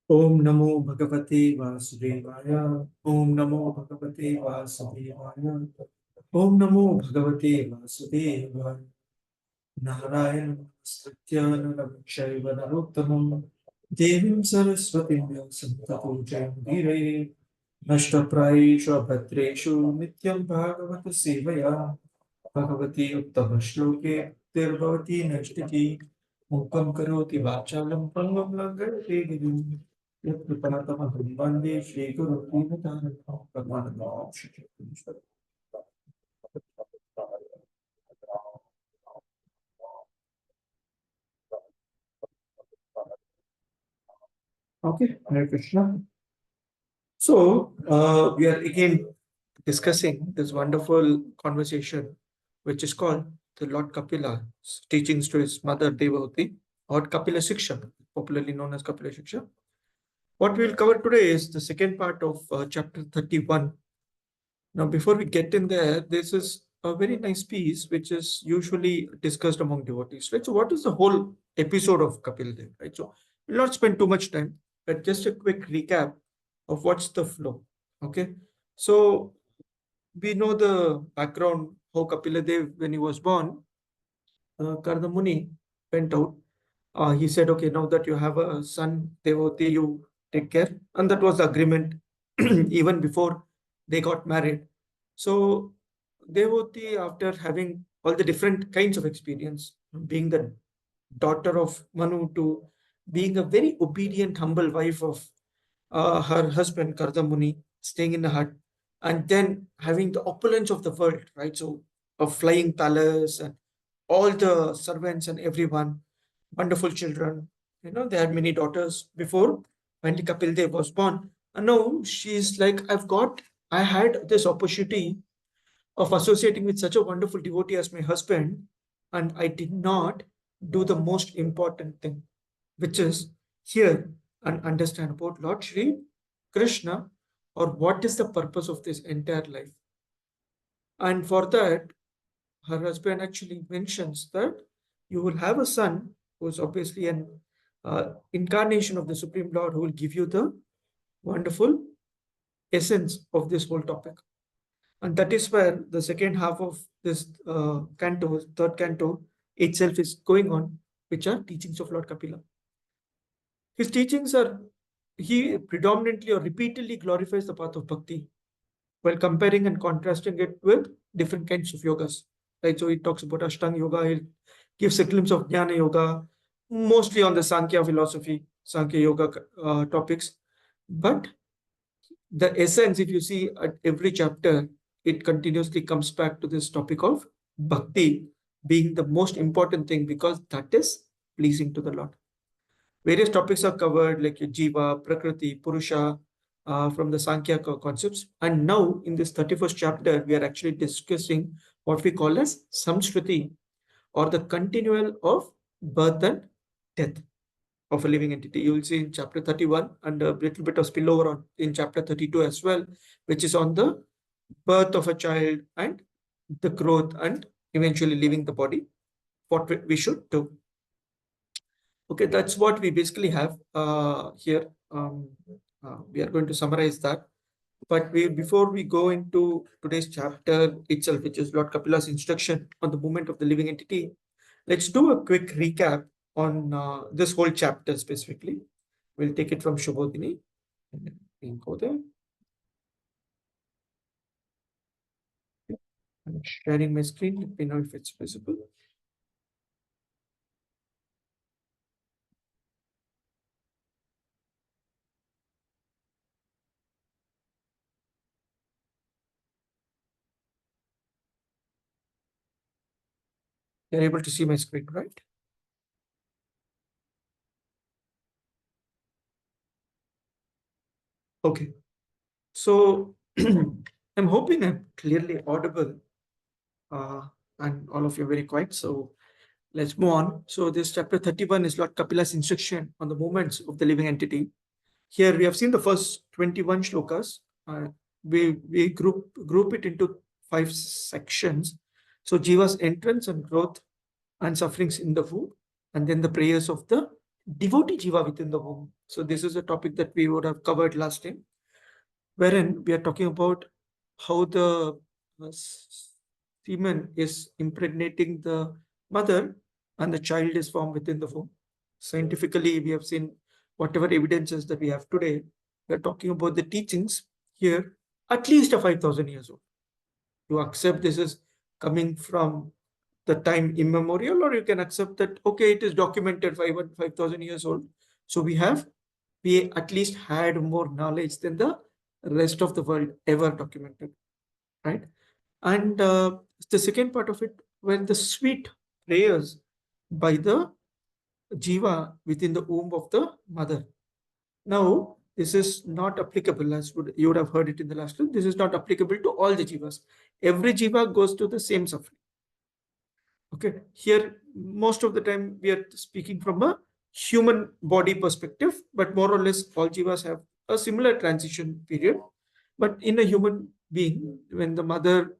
Om Namo Bhagavate Vasudevaya. Om Namo Bhagavate Vasudevaya. Om Namo Bhagavate Vasudevaya. Narayana Satya Narakshaiva Narottamam Devim Saraswati Santato Jayamudire Nashtaprayeshu Bhadreshu Nityam Bhagavata Sevaya Bhagavati Uttama Shloke Tirvavati Nashtiki Mukam Karoti Vachalam Pangam Langate Girim Yatrupanatama Vande Shri Guru Primatana Pagmanam Shri. Okay, Hare Krishna. So, we are again discussing this wonderful conversation, which is called the Lord Kapila's teachings to his mother Devavati, or Kapila Siksha, popularly known as Kapila Siksha. What we will cover today is the second part of chapter 31. Now, before we get in there, this is a very nice piece which is usually discussed among devotees, right? So, what is the whole episode of Kapil Dev, right? So, we'll not spend too much time, but just a quick recap of what's the flow. Okay, so we know the background how Kapila Dev, when he was born, Karna Muni went out. He said, okay, now that you have a son, Devoti, you take care. And that was the agreement even before they got married. So Devoti, after having all the different kinds of experience, being the daughter of Manu to being a very obedient, humble wife of her husband, Kardamuni, staying in a hut, and then having the opulence of the world, right? So a flying palace and all the servants and everyone, wonderful children. You know, they had many daughters before when Kapil Dev was born. And now she's like, I had this opportunity of associating with such a wonderful devotee as my husband, and I did not do the most important thing, which is hear and understand about Lord Shri Krishna, or what is the purpose of this entire life. And for that, her husband actually mentions that you will have a son who is obviously an incarnation of the Supreme Lord, who will give you the wonderful essence of this whole topic. And that is where the second half of this canto, third canto itself is going on, which are teachings of Lord Kapila. His teachings are, he predominantly or repeatedly glorifies the path of bhakti while comparing and contrasting it with different kinds of yogas. Right? So he talks about Ashtanga Yoga, he gives a glimpse of Jnana Yoga, mostly on the Sankhya philosophy, Sankhya Yoga topics. But the essence, if you see at every chapter, it continuously comes back to this topic of bhakti being the most important thing, because that is pleasing to the Lord. Various topics are covered like Jiva, Prakriti, Purusha, from the Sankhya concepts. And now in this 31st chapter, we are actually discussing what we call as Samskriti, or the continual of birth and death of a living entity. You will see in chapter 31 and a little bit of spillover on in chapter 32 as well, which is on the birth of a child and the growth and eventually leaving the body, what we should do. Okay, that's what we basically have here. We are going to summarize that. But before we go into today's chapter itself, which is Lord Kapila's instruction on the movement of the living entity, let's do a quick recap on this whole chapter specifically. We'll take it from Shubhodini. We'll go there. I'm sharing my screen. Let me know if it's visible. You're able to see my screen, right? Okay. So I'm hoping I'm clearly audible, and all of you are very quiet. So let's move on. So this chapter 31 is Lord Kapila's instruction on the movements of the living entity. Here we have seen the first 21 shlokas. We group it into 5 sections. So Jiva's entrance and growth and sufferings in the womb. and then the prayers of the devotee jiva within the womb. So this is a topic that we would have covered last time, wherein we are talking about how the semen is impregnating the mother and the child is formed within the womb. Scientifically, we have seen whatever evidences that we have today. We are talking about the teachings here, at least a 5,000 years old. You accept this is coming from the time immemorial, or you can accept that, okay, it is documented 5,000 years old. So we at least had more knowledge than the rest of the world ever documented, right? And the second part of it, when the sweet prayers by the jiva within the womb of the mother. Now, this is not applicable, as you would have heard it in the last class. This is not applicable to all the jivas. Every jiva goes to the same suffering. Okay, here most of the time we are speaking from a human body perspective, but more or less all jivas have a similar transition period. But in a human being, when the mother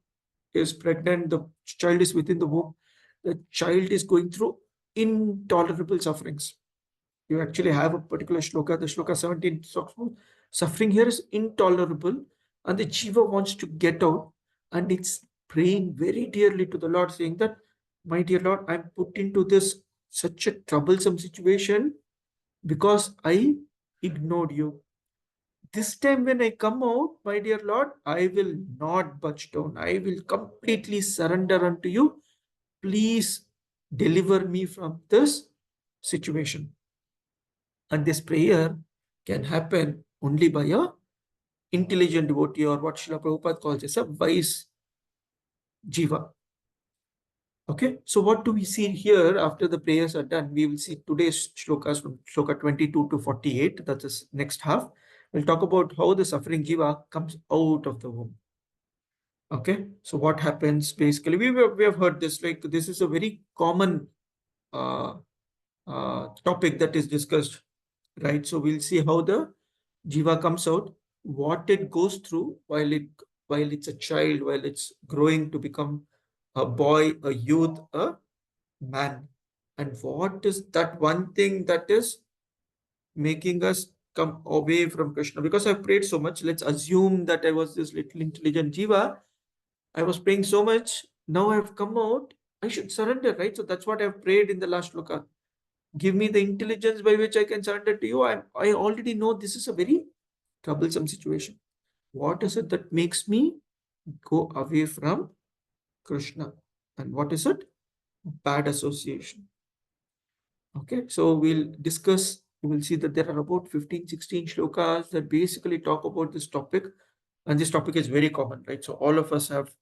is pregnant, the child is within the womb, the child is going through intolerable sufferings. You actually have a particular shloka, the shloka 17 talks about suffering here is intolerable, and the jiva wants to get out, and it's praying very dearly to the Lord, saying that, my dear Lord, I'm put into this such a troublesome situation because I ignored you. This time when I come out, my dear Lord, I will not budge down. I will completely surrender unto you. Please deliver me from this situation. And this prayer can happen only by a intelligent devotee, or what Srila Prabhupada calls as a wise jiva. Okay, so what do we see here after the prayers are done? We will see today's shlokas from shloka 22 to 48. That's the next half. We'll talk about how the suffering jiva comes out of the womb. Okay, so what happens basically? We have heard this, like this is a very common uh, topic that is discussed, right? So we'll see how the jiva comes out, what it goes through while it's a child, while it's growing to become a boy, a youth, a man, and what is that one thing that is making us come away from Krishna. Because I've prayed so much, let's assume that I was this little intelligent jiva. I was praying so much, now I've come out, I should surrender, right? So that's what I've prayed in the last shloka. Give me the intelligence by which I can surrender to you. I already know this is a very troublesome situation. What is it that makes me go away from Krishna? And what is it? Bad association. Okay, so we'll discuss, you will see that there are about 15, 16 shlokas that basically talk about this topic. And this topic is very common, right? So all of us have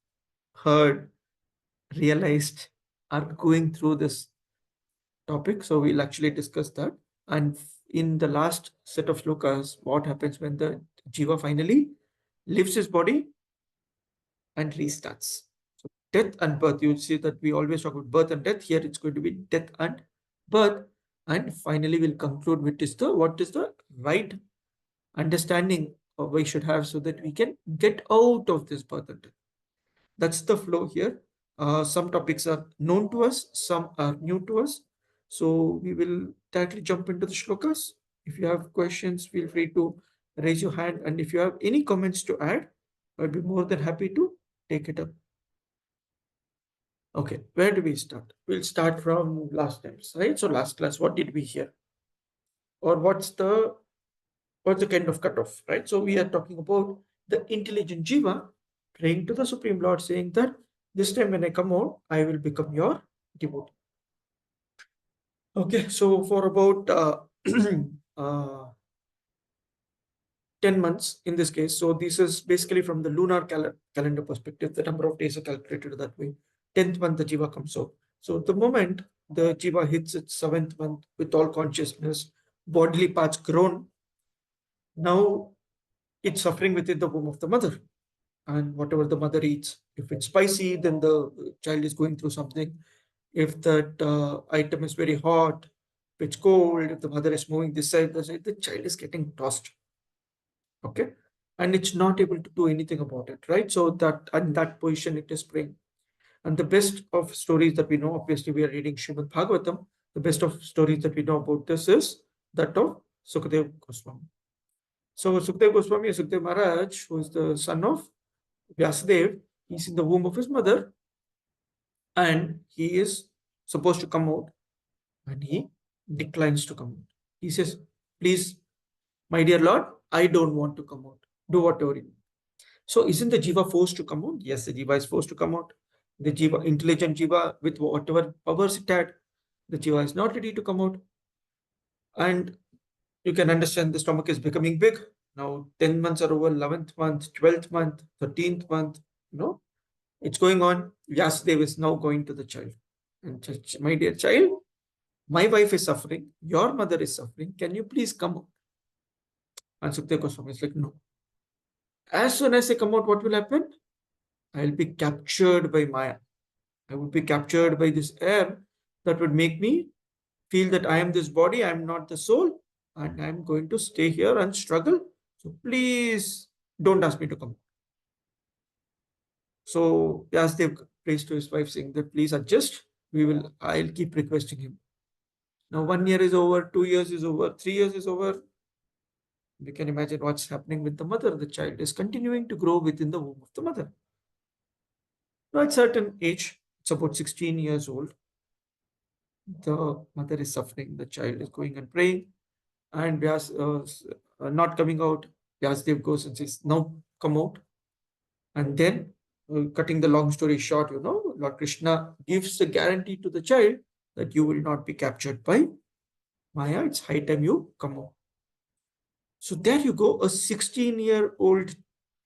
heard, realized, are going through this topic. So we'll actually discuss that. And in the last set of shlokas, what happens when the jiva finally leaves his body and restarts. So death and birth, you'll see that we always talk about birth and death. Here it's going to be death and birth. And finally, we'll conclude with what is the right understanding we should have so that we can get out of this birth and death. That's the flow here. Some topics are known to us, some are new to us. So we will directly jump into the shlokas. If you have questions, feel free to raise your hand. And if you have any comments to add, I'd be more than happy to take it up. Okay, where do we start? We'll start from last times, right? So last class, what did we hear? Or what's the kind of cutoff, right? So we are talking about the intelligent jiva praying to the Supreme Lord, saying that this time when I come out, I will become your devotee. Okay, so for about uh, 10 months in this case, so this is basically from the lunar calendar perspective, the number of days are calculated that way. 10th month, the jiva comes out. So the moment the jiva hits its 7th month with all consciousness, bodily parts grown, now it's suffering within the womb of the mother. And whatever the mother eats, if it's spicy, then the child is going through something. If that item is very hot, if it's cold, if the mother is moving this side, that side, the child is getting tossed. Okay. And it's not able to do anything about it, right? So that in that position, it is praying. And the best of stories that we know, obviously, we are reading Srimad Bhagavatam. The best of stories that we know about this is that of Sukadev Goswami. So Sukadev Goswami is Sukadev Maharaj, who is the son of Vyasadev. He's in the womb of his mother, and he is supposed to come out, and he declines to come out. He says, please, my dear Lord, I don't want to come out. Do whatever you want. So isn't the Jiva forced to come out? Yes, the Jiva is forced to come out. The Jiva, intelligent Jiva, with whatever powers it had, the Jiva is not ready to come out. And you can understand the stomach is becoming big. Now 10 months are over, 11th month, 12th month, 13th month, it's going on. Vyasadev is now going to the child. And my dear child, my wife is suffering, your mother is suffering, can you please come out? And Sukdev Goswami is like, no. As soon as I come out, what will happen? I will be captured by Maya. I would be captured by this air that would make me feel that I am this body, I am not the soul, and I am going to stay here and struggle. So please don't ask me to come. So Vyasadev prays to his wife saying that please adjust. I'll keep requesting him. Now 1 year is over, 2 years is over, 3 years is over. You can imagine what's happening with the mother. The child is continuing to grow within the womb of the mother. Now at a certain age, it's about 16 years old, the mother is suffering, the child is going and praying, and not coming out. Vyasadev goes and says, now come out. And then, cutting the long story short, Lord Krishna gives the guarantee to the child that you will not be captured by Maya. It's high time you come out. So there you go, a 16-year-old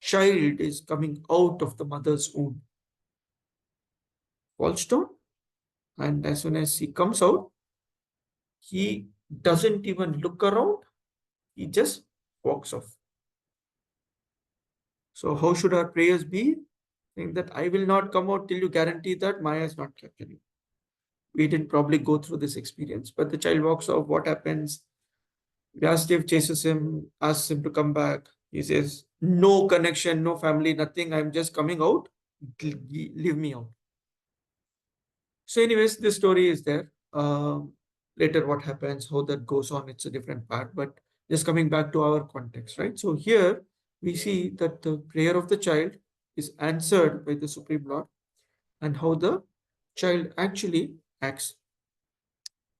child is coming out of the mother's womb. Falls down, and as soon as he comes out, he doesn't even look around, he just walks off. So how should our prayers be? Saying that I will not come out till you guarantee that Maya is not capturing you. We didn't probably go through this experience, but the child walks off. What happens? Vyasadev chases him, asks him to come back. He says, no connection, no family, nothing. I'm just coming out. Leave me out. So anyways, this story is there. Later what happens, how that goes on, it's a different part. But just coming back to our context, right? So here we see that the prayer of the child is answered by the Supreme Lord and how the child actually acts.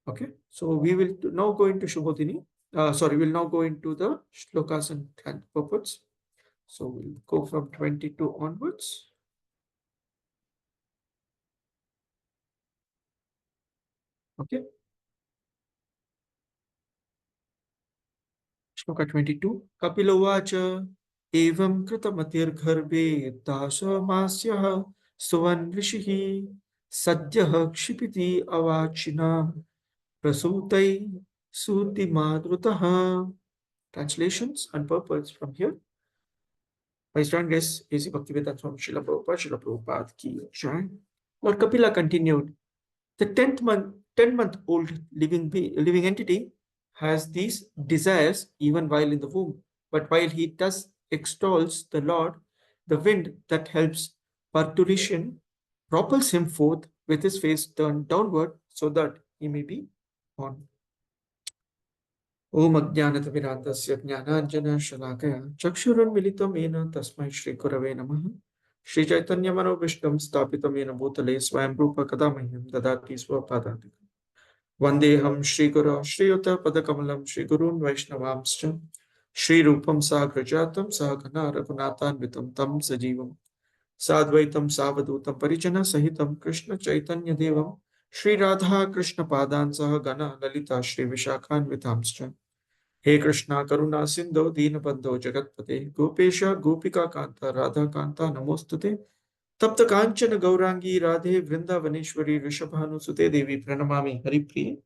Okay, so we will now go into Shubhodhini. We'll now go into the shlokas and purports. So we'll go from 22 onwards. Okay. Shloka 22. Kapilovacha evam kritamatir gharbe dasamasya suvan rishihi sadyah kshipiti avachina prasutai suti madrutaha. Translations and purports from here. My strong guest is Bhaktivedanta Swami Srila Prabhupada ki jai. Lord Kapila continued, the 10-month-old living entity has these desires even while in the womb. But while he thus extols the Lord, the wind that helps parturition propels him forth with his face turned downward so that he may be born. Om Ajnanatimirandasya Jnananjana Shalakaya Chakshurunmilitam Yena Tasmai Shri Gurave Namaha Shri Chaitanya Manobhishtam Stapitam Yena Bhutale Swayam Rupa Kadamahyam Dadati Swapadati Vandeham Shri Guru Shri Yuta Padakamalam Shri Gurun Vaishnavamscha Shri Rupam Sagrajatam Sahagana Raghunathan Vitam Tam Sajivam Sadvaitam Savadutam Parijana Sahitam Krishna Chaitanya Devam Shri Radha Krishna Padan Sahagana Lalita Shri Vishakhan Vitamscha हे कृष्णा करुणा सिंधो दीनबंधो जगतपते गोपेश गोपिका कांता राधा कांता नमोस्तुते तप्त कांचन गौरांगी राधे वृंदावनेश्वरी ऋषभानुसुते देवी प्रणमामि हरिप्रिये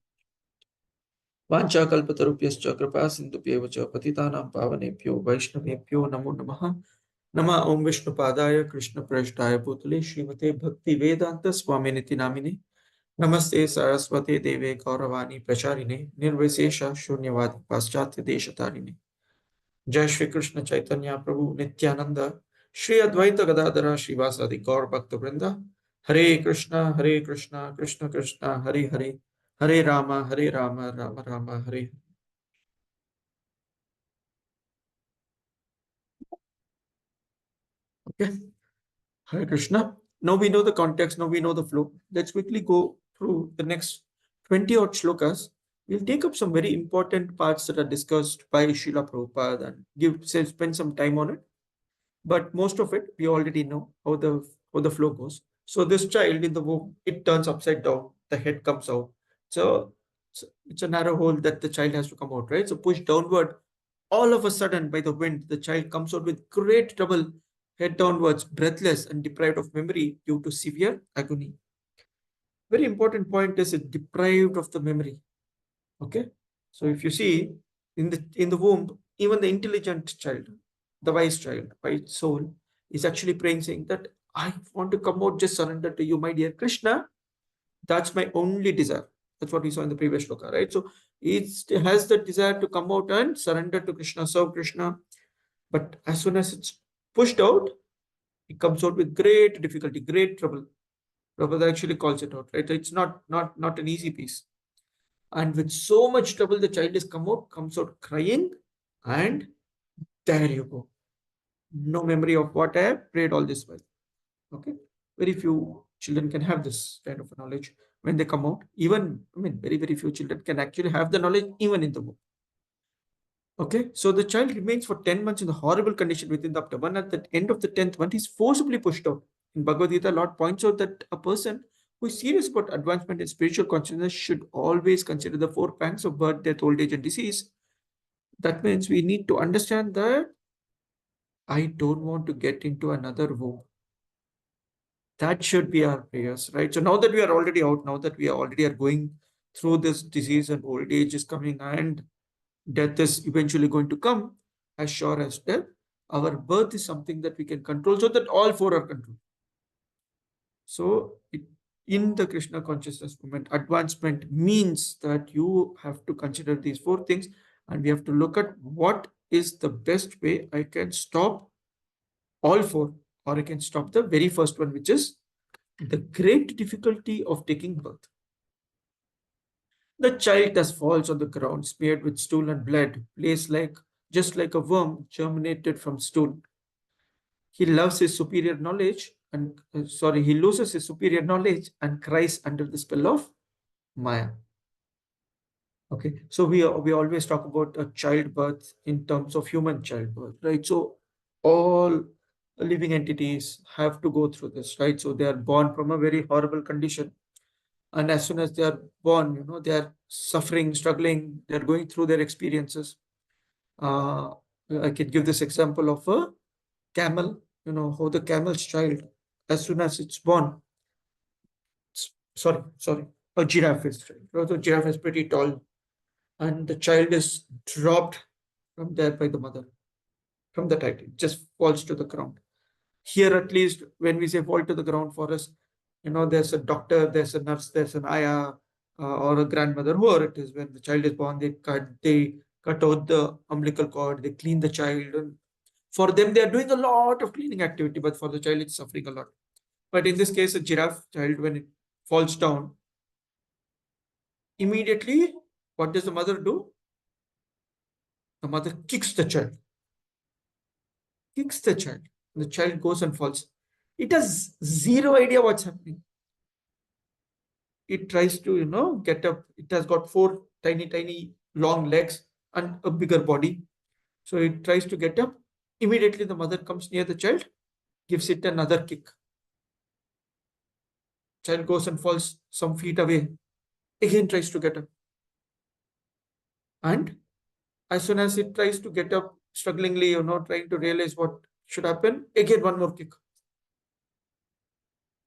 वाञ्छाकल्पतरुभ्यश्च कृपा सिन्धुभ्येव च पतितानां पावनेभ्यो वैष्णवेभ्यो नमो नमः नमः ओम विष्णुपादाय कृष्णप्रेष्ठाय भूतले श्रीमते भक्तिवेदान्त स्वामिनिति नामिने नमस्ते सरस्वती देवे गौरवाणी प्रचारिणे निर्विशेष शून्यवादी पाश्चात्य देशतारिणे जय श्री कृष्ण चैतन्य प्रभु नित्यानंद श्री अद्वैत गदाधर श्रीवासादि गौर भक्त वृंदा हरे Krishna Krishna Krishna Hare Hare Hare Rama, Hare Rama, Rama Rama, Hare. Okay. Hare Krishna. Now we know the context, now we know the flow. Let's quickly go through the next 20 odd shlokas. We'll take up some very important parts that are discussed by Srila Prabhupada and spend some time on it. But most of it we already know how the flow goes. So this child in the womb, it turns upside down, the head comes out. So it's a narrow hole that the child has to come out, right? So push downward, all of a sudden by the wind, the child comes out with great trouble, head downwards, breathless and deprived of memory due to severe agony. Very important point is it deprived of the memory. Okay. So if you see in the womb, even the intelligent child, the wise child, wise soul, is actually praying, saying that I want to come out, just surrender to you, my dear Krishna. That's my only desire. That's what we saw in the previous shloka, right? So it has the desire to come out and surrender to Krishna, serve Krishna. But as soon as it's pushed out, it comes out with great difficulty, great trouble. Prabhupada actually calls it out, right? It's not an easy piece. And with so much trouble, the child is comes out crying, and there you go. No memory of what I have prayed all this while. Okay. Very few children can have this kind of knowledge when they come out. Even, I mean, very, very few children can actually have the knowledge even in the womb. Okay. So the child remains for 10 months in a horrible condition within the abdomen. At the end of the 10th month, he's forcibly pushed out. In Bhagavad Gita, Lord points out that a person who is serious about advancement in spiritual consciousness should always consider the four pangs of birth, death, old age, and disease. That means we need to understand that I don't want to get into another womb. That should be our prayers, right? So now that we are already out, now that we are already are going through this disease and old age is coming and death is eventually going to come, as sure as death, our birth is something that we can control, so that all four are controlled. So in the Krishna consciousness movement, advancement means that you have to consider these four things, and we have to look at what is the best way I can stop all four, or I can stop the very first one, which is the great difficulty of taking birth. The child thus falls on the ground, smeared with stool and blood, placed just like a worm germinated from stool. He loves his superior knowledge and he loses his superior knowledge and cries under the spell of Maya. Okay, so we always talk about a childbirth in terms of human childbirth, right? So all living entities have to go through this, right? So they are born from a very horrible condition, and as soon as they are born, they are suffering, struggling, they are going through their experiences. uh, I can give this example of a camel. How the camel's child, as soon as it's born, sorry, a giraffe is child. The giraffe is pretty tall, and the child is dropped from there by the mother, from the height, it just falls to the ground. Here, at least, when we say fall to the ground for us, there's a doctor, there's a nurse, there's an ayah, or a grandmother, whoever it is. When the child is born, they cut out the umbilical cord, they clean the child, and for them they are doing a lot of cleaning activity, but for the child it's suffering a lot. But in this case, a giraffe child, when it falls down, immediately what does the mother do? The mother kicks the child, the child goes and falls. It has zero idea what's happening. It tries to get up. It has got four tiny long legs and a bigger body. So it tries to get up. Immediately the mother comes near the child, gives it another kick. Child goes and falls some feet away, again tries to get up, and as soon as it tries to get up, strugglingly, trying to realize what should happen, again one more kick.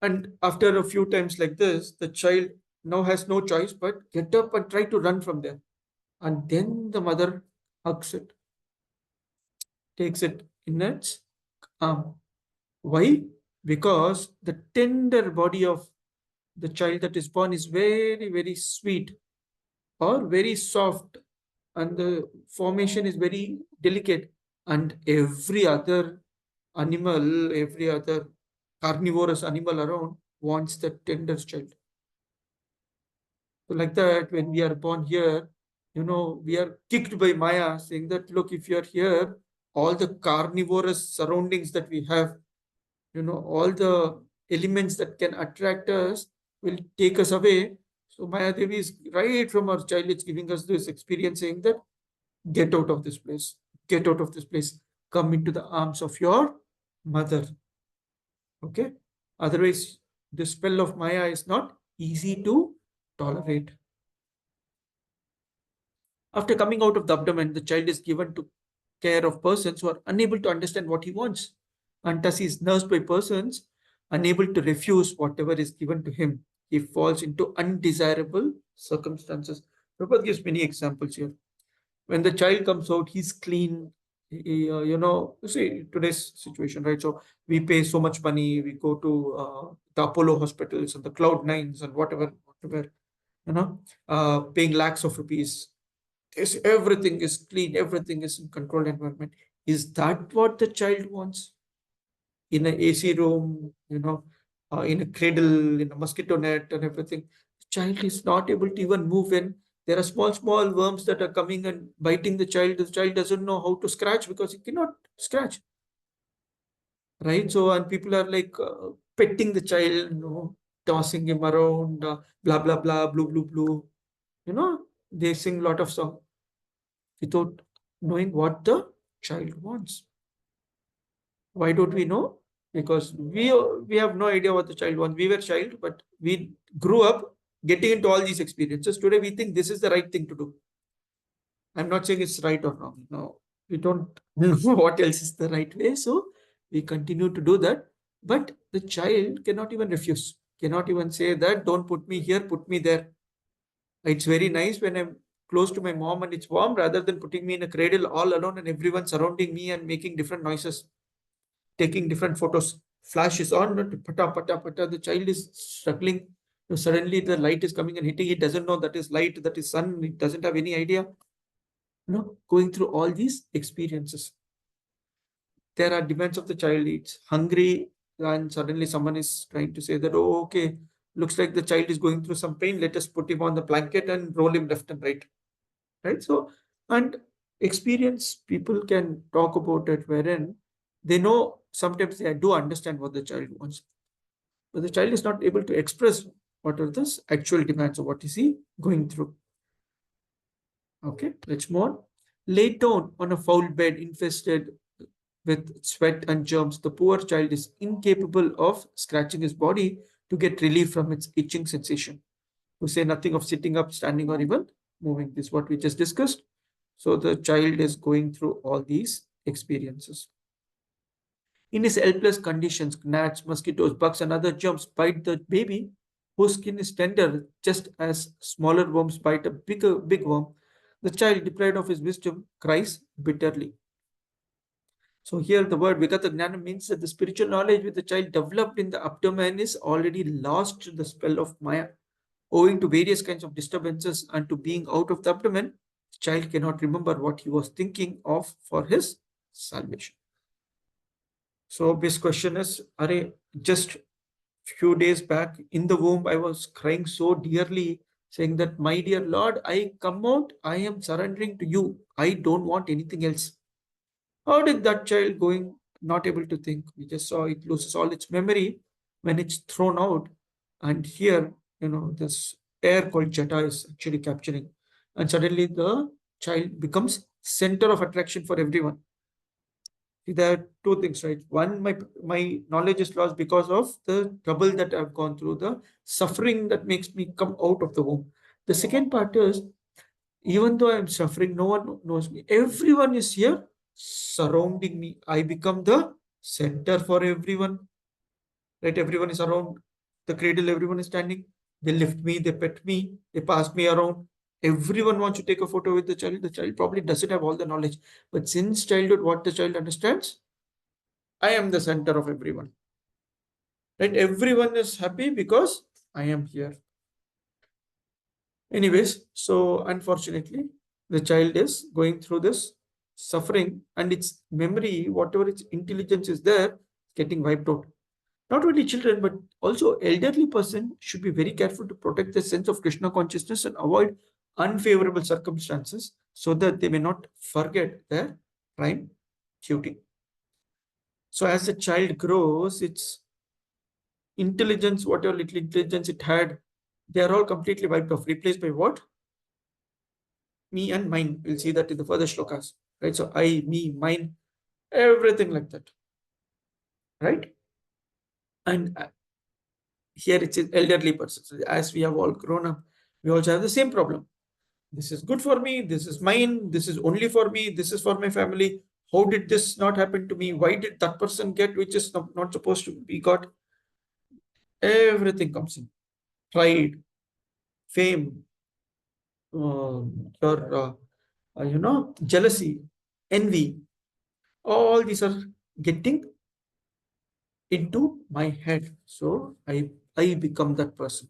And after a few times like this, the child now has no choice but get up and try to run from there. And then the mother hugs it, takes it in its arm. Why? Because the tender body of the child that is born is very, very sweet or very soft, and the formation is very delicate. And every other animal, every other carnivorous animal around wants the tender child. So like that, when we are born here, we are kicked by Maya, saying that, look, if you're here, all the carnivorous surroundings that we have, all the elements that can attract us will take us away. So Maya Devi is right from our childhood giving us this experience, saying that get out of this place, get out of this place, come into the arms of your mother. Okay. Otherwise, the spell of Maya is not easy to tolerate. After coming out of the abdomen, the child is given to care of persons who are unable to understand what he wants. And thus he is nursed by persons unable to refuse whatever is given to him. He falls into undesirable circumstances. Prabhupada gives many examples here. When the child comes out, he's clean. See today's situation, right? So we pay so much money, we go to the Apollo hospitals and the Cloud Nines and whatever, paying lakhs of rupees. Everything is clean, everything is in controlled environment. Is that what the child wants? In an AC room, in a cradle, in a mosquito net and everything. The child is not able to even move when there are small worms that are coming and biting the child. The child doesn't know how to scratch because he cannot scratch. Right? So, and people are like petting the child, tossing him around, blah, blah, blah, blue, blue, blue. They sing a lot of songs without knowing what the child wants. Why don't we know? Because we have no idea what the child wants. We were child, but we grew up getting into all these experiences. Today we think this is the right thing to do. I'm not saying it's right or wrong. No, we don't know what else is the right way. So we continue to do that. But the child cannot even refuse, cannot even say that, don't put me here, put me there. It's very nice when I'm close to my mom and it's warm rather than putting me in a cradle all alone and everyone surrounding me and making different noises, taking different photos. Flash is on, pata, pata, pata. The child is struggling. Suddenly the light is coming and hitting. He doesn't know that is light, that is sun. He doesn't have any idea. Going through all these experiences. There are demands of the child. It's hungry and suddenly someone is trying to say that, oh, okay, looks like the child is going through some pain. Let us put him on the blanket and roll him left and right. Right? So, and experience people can talk about it wherein they know sometimes they do understand what the child wants, but the child is not able to express what are the actual demands of what is he going through. Okay, let's move on. Lay down on a foul bed infested with sweat and germs, the poor child is incapable of scratching his body to get relief from its itching sensation. To say nothing of sitting up, standing, or even moving. This is what we just discussed. So the child is going through all these experiences. In his helpless conditions, gnats, mosquitoes, bugs, and other germs bite the baby, whose skin is tender, just as smaller worms bite a big worm. The child, deprived of his wisdom, cries bitterly. So here the word Vigata Gnana means that the spiritual knowledge which the child developed in the abdomen is already lost to the spell of Maya. Owing to various kinds of disturbances and to being out of the abdomen, the child cannot remember what he was thinking of for his salvation. So this question is, just few days back in the womb, I was crying so dearly, saying that, my dear Lord, I come out, I am surrendering to you. I don't want anything else. How did that child going not able to think? We just saw it loses all its memory when it's thrown out. And here, this air called Jata is actually capturing. And suddenly the child becomes center of attraction for everyone. See, there are two things, right? One, my knowledge is lost because of the trouble that I've gone through, the suffering that makes me come out of the womb. The second part is, even though I'm suffering, no one knows me. Everyone is here surrounding me. I become the center for everyone. Right? Everyone is around the cradle, everyone is standing. They lift me, they pet me, they pass me around. Everyone wants to take a photo with the child. The child probably doesn't have all the knowledge. But since childhood, what the child understands, I am the center of everyone. Right? Everyone is happy because I am here. Anyways, so unfortunately, the child is going through this suffering and its memory, whatever its intelligence is there, getting wiped out. Not only children, but also elderly person should be very careful to protect their sense of Krishna consciousness and avoid unfavorable circumstances so that they may not forget their prime duty. So as the child grows, its intelligence, whatever little intelligence it had, they are all completely wiped off, replaced by what? Me and mine. We'll see that in the further shlokas. Right? So I, me, mine, everything like that. Right? And here it's an elderly person. So as we have all grown up, we also have the same problem. This is good for me. This is mine. This is only for me. This is for my family. How did this not happen to me? Why did that person get which is not supposed to be got? Everything comes in. Pride, fame, your jealousy, envy. All these are getting into my head. So I become that person.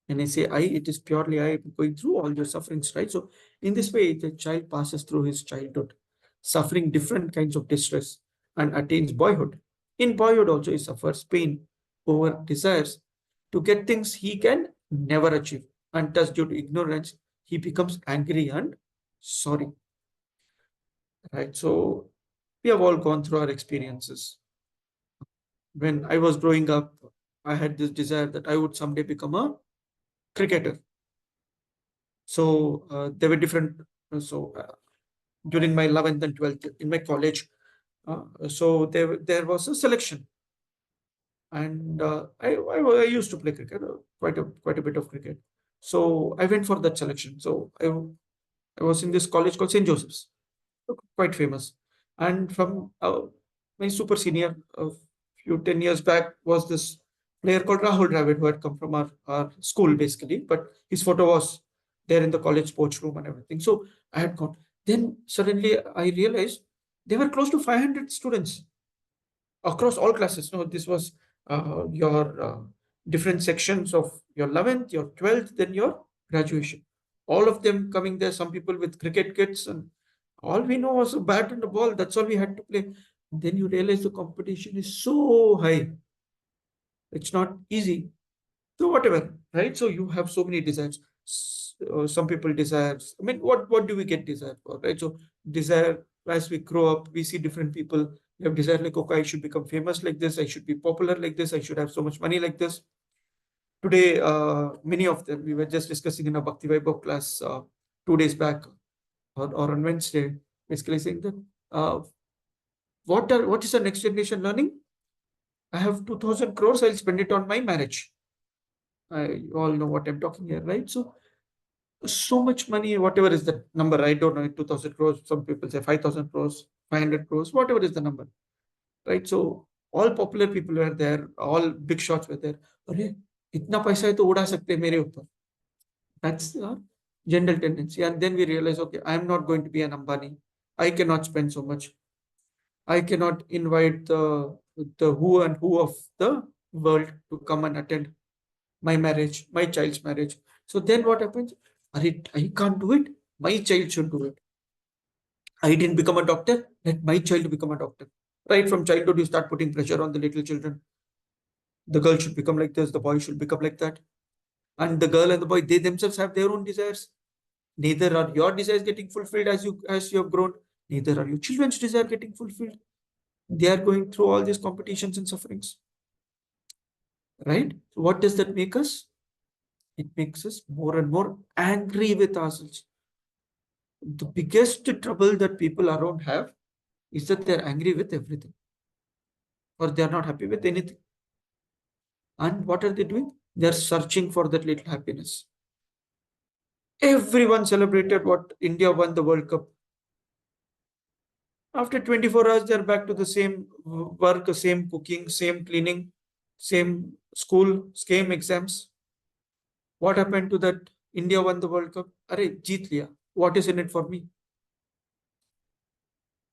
And I say I, it is purely I going through all your sufferings, right? So in this way, the child passes through his childhood, suffering different kinds of distress and attains boyhood. In boyhood also he suffers pain over desires to get things he can never achieve. And thus due to ignorance, he becomes angry and sorry. Right? So we have all gone through our experiences. When I was growing up, I had this desire that I would someday become a cricketer. So there were different. During my 11th and 12th in my college, so there was a selection, and I used to play cricket, quite a bit of cricket. So I went for that selection. So I was in this college called St. Joseph's, quite famous. And from my super senior, a few 10 years back, was this player called Rahul Dravid, who had come from our school basically, but his photo was there in the college sports room and everything. So I had gone. Then suddenly I realized there were close to 500 students across all classes. No, this was your different sections of your 11th, your 12th, then your graduation. All of them coming there, some people with cricket kits, and all we know was a bat and a ball. That's all we had to play. Then you realize the competition is so high. It's not easy. So whatever, right? So you have so many desires. Some people desires. I mean, what do we get desire for, right? So desire, as we grow up, we see different people. We have desire like, okay, I should become famous like this. I should be popular like this. I should have so much money like this. Today, many of them, we were just discussing in a Bhakti Vaibhav class 2 days back, or on Wednesday, basically saying that what is the next generation learning? I have 2,000 crores. I'll spend it on my marriage. You all know what I'm talking here, right? So much money, whatever is the number, I don't know, 2,000 crores. Some people say 5,000 crores, 500 crores, whatever is the number, right? So all popular people were there, all big shots were there. अरे इतना पैसा है तो उड़ा सकते हैं मेरे ऊपर. That's our general tendency. And then we realize, okay, I'm not going to be an Ambani. I cannot spend so much. I cannot invite the who and who of the world to come and attend my marriage, my child's marriage. So then what happens? I can't do it. My child should do it. I didn't become a doctor. Let my child become a doctor. Right from childhood, you start putting pressure on the little children. The girl should become like this. The boy should become like that. And the girl and the boy, they themselves have their own desires. Neither are your desires getting fulfilled as you have grown. Neither are your children's desire getting fulfilled. They are going through all these competitions and sufferings. Right? So what does that make us? It makes us more and more angry with ourselves. The biggest trouble that people around have is that they're angry with everything, or they're not happy with anything. And what are they doing? They're searching for that little happiness. Everyone celebrated what India won the World Cup. After 24 hours, they're back to the same work, same cooking, same cleaning, same school, same exams. What happened to that? India won the World Cup. Arey, jeet liya. What is in it for me?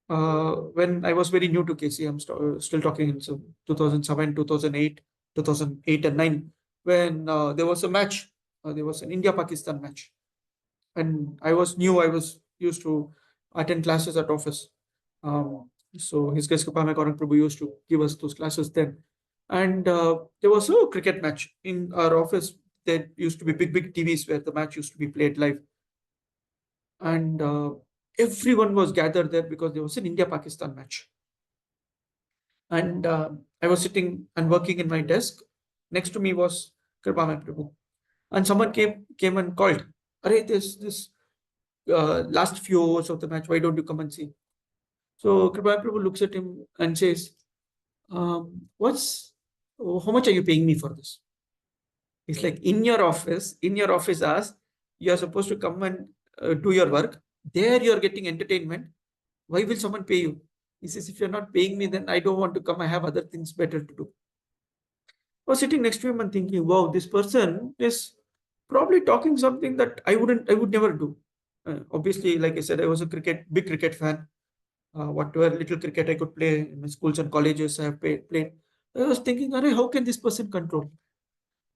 When I was very new to KC, I'm still talking in 2007, 2008, 2008 and 9, when there was a match, there was an India-Pakistan match. And I was new, I was used to attend classes at office. So His Grace Kripa Mein Gaura Prabhu used to give us those classes then. And there was a cricket match in our office. There used to be big TVs where the match used to be played live. And everyone was gathered there because there was an India-Pakistan match. And I was sitting and working in my desk. Next to me was Kripa Prabhu. And someone came and called, "Arey, this last few hours of the match, why don't you come and see?" So Kripa Prabhu looks at him and says, how much are you paying me for this? It's like in your office hours, you're supposed to come and do your work. There you're getting entertainment. Why will someone pay you? He says, if you're not paying me, then I don't want to come. I have other things better to do. I was sitting next to him and thinking, wow, this person is probably talking something that I would never do. Obviously, like I said, I was a big cricket fan. Whatever little cricket I could play in my schools and colleges, I have played. I was thinking, how can this person control?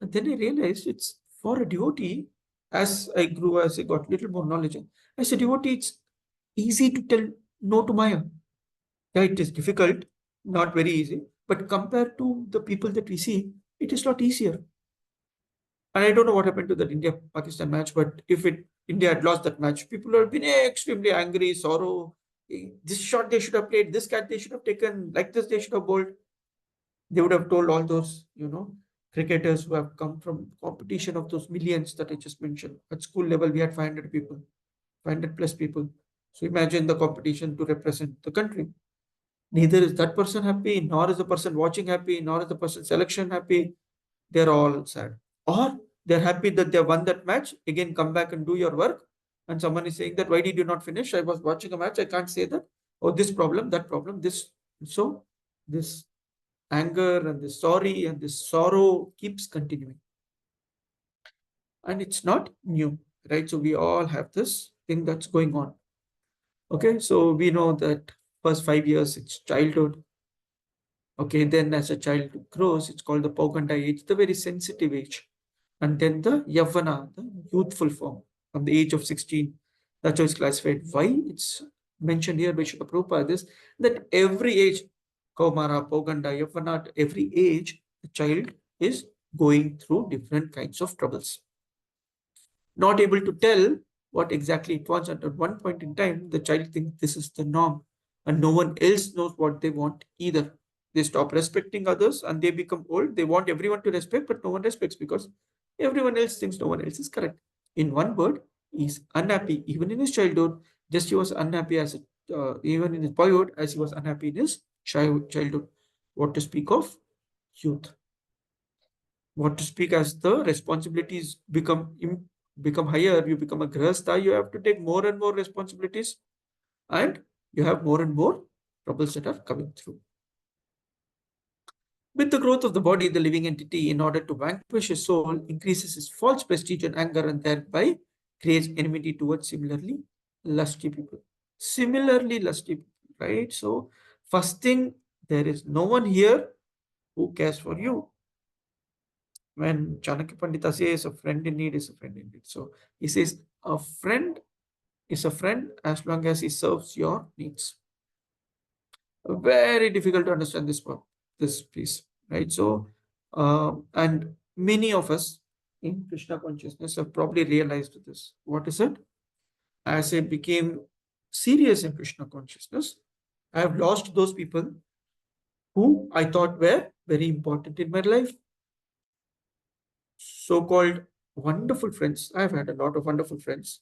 And then I realized it's for a devotee. As I grew, as I got little more knowledge, as a devotee, it's easy to tell no to Maya. Yeah, it is difficult, not very easy, but compared to the people that we see, it is a lot easier. And I don't know what happened to that India-Pakistan match, but if India had lost that match, people would have been extremely angry, sorrow. This shot they should have played, this cat they should have taken, like this they should have bowled. They would have told all those, cricketers who have come from competition of those millions that I just mentioned. At school level, we had 500 people, 500 plus people. So imagine the competition to represent the country. Neither is that person happy, nor is the person watching happy, nor is the person selection happy. They're all sad. Or they're happy that they won that match. Again, come back and do your work. And someone is saying that, why did you not finish? I was watching a match. I can't say that. Oh, this problem, that problem, this. So this anger and this sorry and this sorrow keeps continuing. And it's not new, right? So we all have this thing that's going on. Okay, so we know that first 5 years, it's childhood. Okay, then as a child grows, it's called the Pauganda age, the very sensitive age. And then the Yavana, the youthful form, from the age of 16. That's how it's classified. Why it's mentioned here by Srila Prabhupada is that every age, Kaumara, Pauganda, Yavana, every age, the child is going through different kinds of troubles. Not able to tell what exactly it wants. And at one point in time, the child thinks this is the norm, and no one else knows what they want either. They stop respecting others and they become old. They want everyone to respect, but no one respects because everyone else thinks no one else is correct. In one word, he's unhappy even in his childhood, just he was unhappy even in his boyhood as he was unhappy in his childhood. What to speak of youth? What to speak as the responsibilities become higher, you become a grahastha, you have to take more and more responsibilities, and you have more and more troubles that are coming through. With the growth of the body, the living entity, in order to vanquish his soul, increases his false prestige and anger, and thereby creates enmity towards similarly lusty people. Similarly lusty people, right? So, first thing, there is no one here who cares for you. When Chanakya Pandita says a friend in need is a friend in need. So, he says a friend is a friend as long as he serves your needs. Very difficult to understand this piece, right? So, and many of us in Krishna consciousness have probably realized this. What is it? As I became serious in Krishna consciousness, I have lost those people who I thought were very important in my life. So-called wonderful friends. I've had a lot of wonderful friends.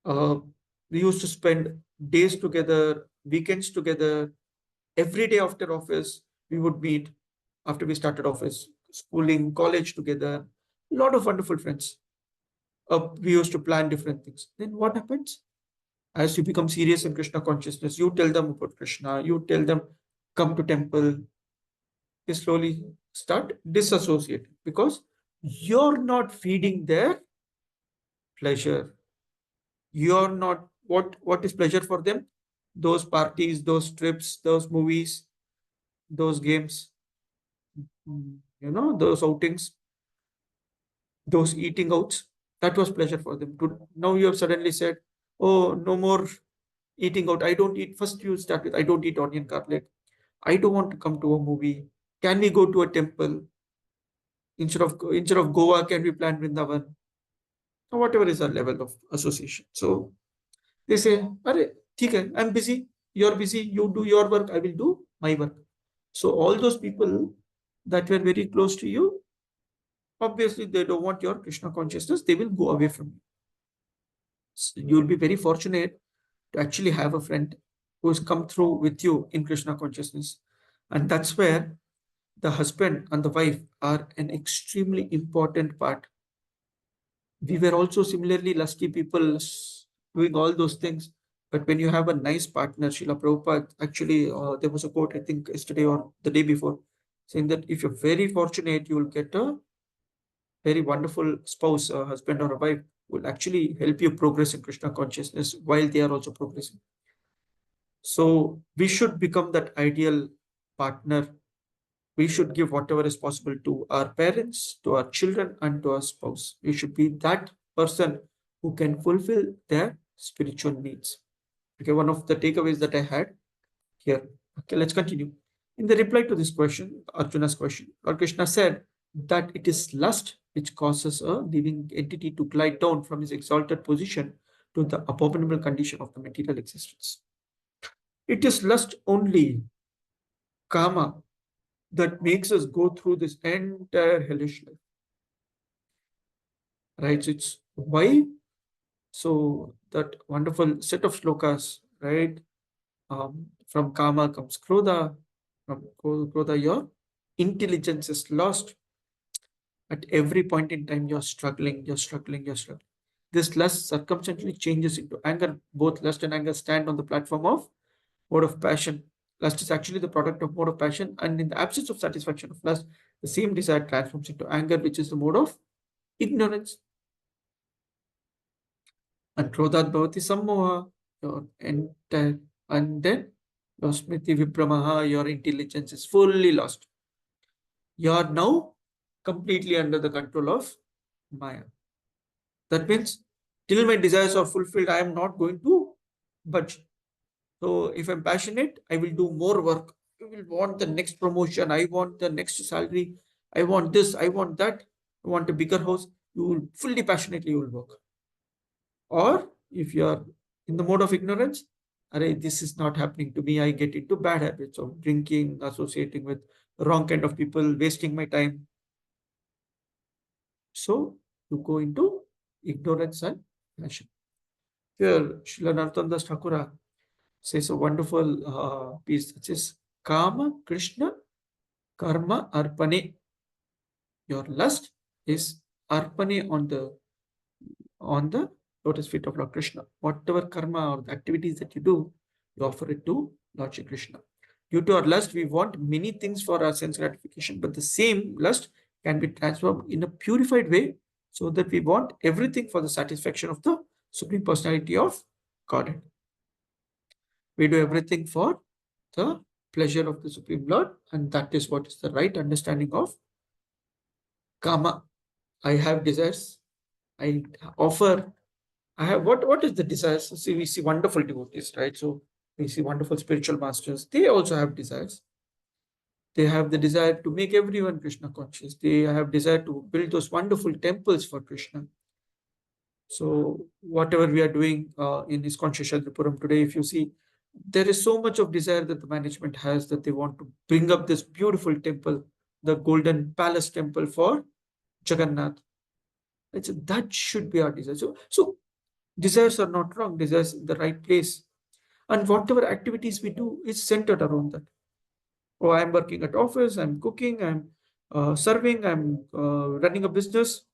We used to spend days together, weekends together. Every day after office, we would meet after we started office, schooling, college together. A lot of wonderful friends. We used to plan different things. Then what happens? As you become serious in Krishna consciousness, you tell them about Krishna, you tell them, come to temple. They slowly start disassociating because you're not feeding their pleasure. You're not, what is pleasure for them? Those parties, those trips, those movies, those games, those outings, those eating outs. That was pleasure for them. Now you have suddenly said, oh, no more eating out. I don't eat. First you start with, I don't eat onion garlic. I don't want to come to a movie. Can we go to a temple? Instead of Goa, can we plan Vrindavan? Or whatever is our level of association. So they say, Arey, theek hai, I'm busy, you're busy, you do your work, I will do my work. So all those people that were very close to you, obviously they don't want your Krishna consciousness, they will go away from you. So you'll be very fortunate to actually have a friend who has come through with you in Krishna consciousness. And that's where the husband and the wife are an extremely important part. We were also similarly lusty people doing all those things. But when you have a nice partner, Srila Prabhupada, actually, there was a quote, I think, yesterday or the day before, saying that if you're very fortunate, you will get a very wonderful spouse, a husband or a wife, who will actually help you progress in Krishna consciousness while they are also progressing. So we should become that ideal partner. We should give whatever is possible to our parents, to our children, and to our spouse. We should be that person who can fulfill their spiritual needs. Okay, one of the takeaways that I had here. Okay, let's continue. In the reply to this question, Arjuna's question, Lord Krishna said that it is lust which causes a living entity to glide down from his exalted position to the abominable condition of the material existence. It is lust only, karma, that makes us go through this entire hellish life. Right? So it's why. So that wonderful set of slokas, right? From karma comes krodha. From krodha, your intelligence is lost. At every point in time, you're struggling, you're struggling, you're struggling. This lust circumstantially changes into anger. Both lust and anger stand on the platform of mode of passion. Lust is actually the product of mode of passion, and in the absence of satisfaction of lust, the same desire transforms into anger, which is the mode of ignorance. And krodhat bhavati sammoha, your entire, and then your smriti vibramaha, your intelligence is fully lost. You are now completely under the control of Maya. That means till my desires are fulfilled, I am not going to budge. So if I'm passionate, I will do more work. I will want the next promotion. I want the next salary. I want this. I want that. I want a bigger house. You will fully passionately you will work. Or if you are in the mode of ignorance, this is not happening to me. I get into bad habits of drinking, associating with wrong kind of people, wasting my time. So you go into ignorance and passion. Here, Srila Narottam Thakura says a wonderful piece that says, Kama Krishna Karma Arpane. Your lust is Arpane on the lotus feet of Lord Krishna. Whatever karma or the activities that you do, you offer it to Lord Shri Krishna. Due to our lust, we want many things for our sense gratification, but the same lust can be transformed in a purified way so that we want everything for the satisfaction of the Supreme Personality of Godhead. We do everything for the pleasure of the Supreme Lord, and that is what is the right understanding of karma. I have desires. I offer. I have what is the desires? See, we see wonderful devotees, right? So we see wonderful spiritual masters. They also have desires. They have the desire to make everyone Krishna conscious. They have desire to build those wonderful temples for Krishna. So whatever we are doing in ISKCON Seshadripuram today, if you see, there is so much of desire that the management has that they want to bring up this beautiful temple, the Golden Palace Temple for Jagannath. Right? So that should be our desire. So desires are not wrong. Desires in the right place. And whatever activities we do is centered around that. Oh, I'm working at office, I'm cooking, I'm serving, I'm running a business.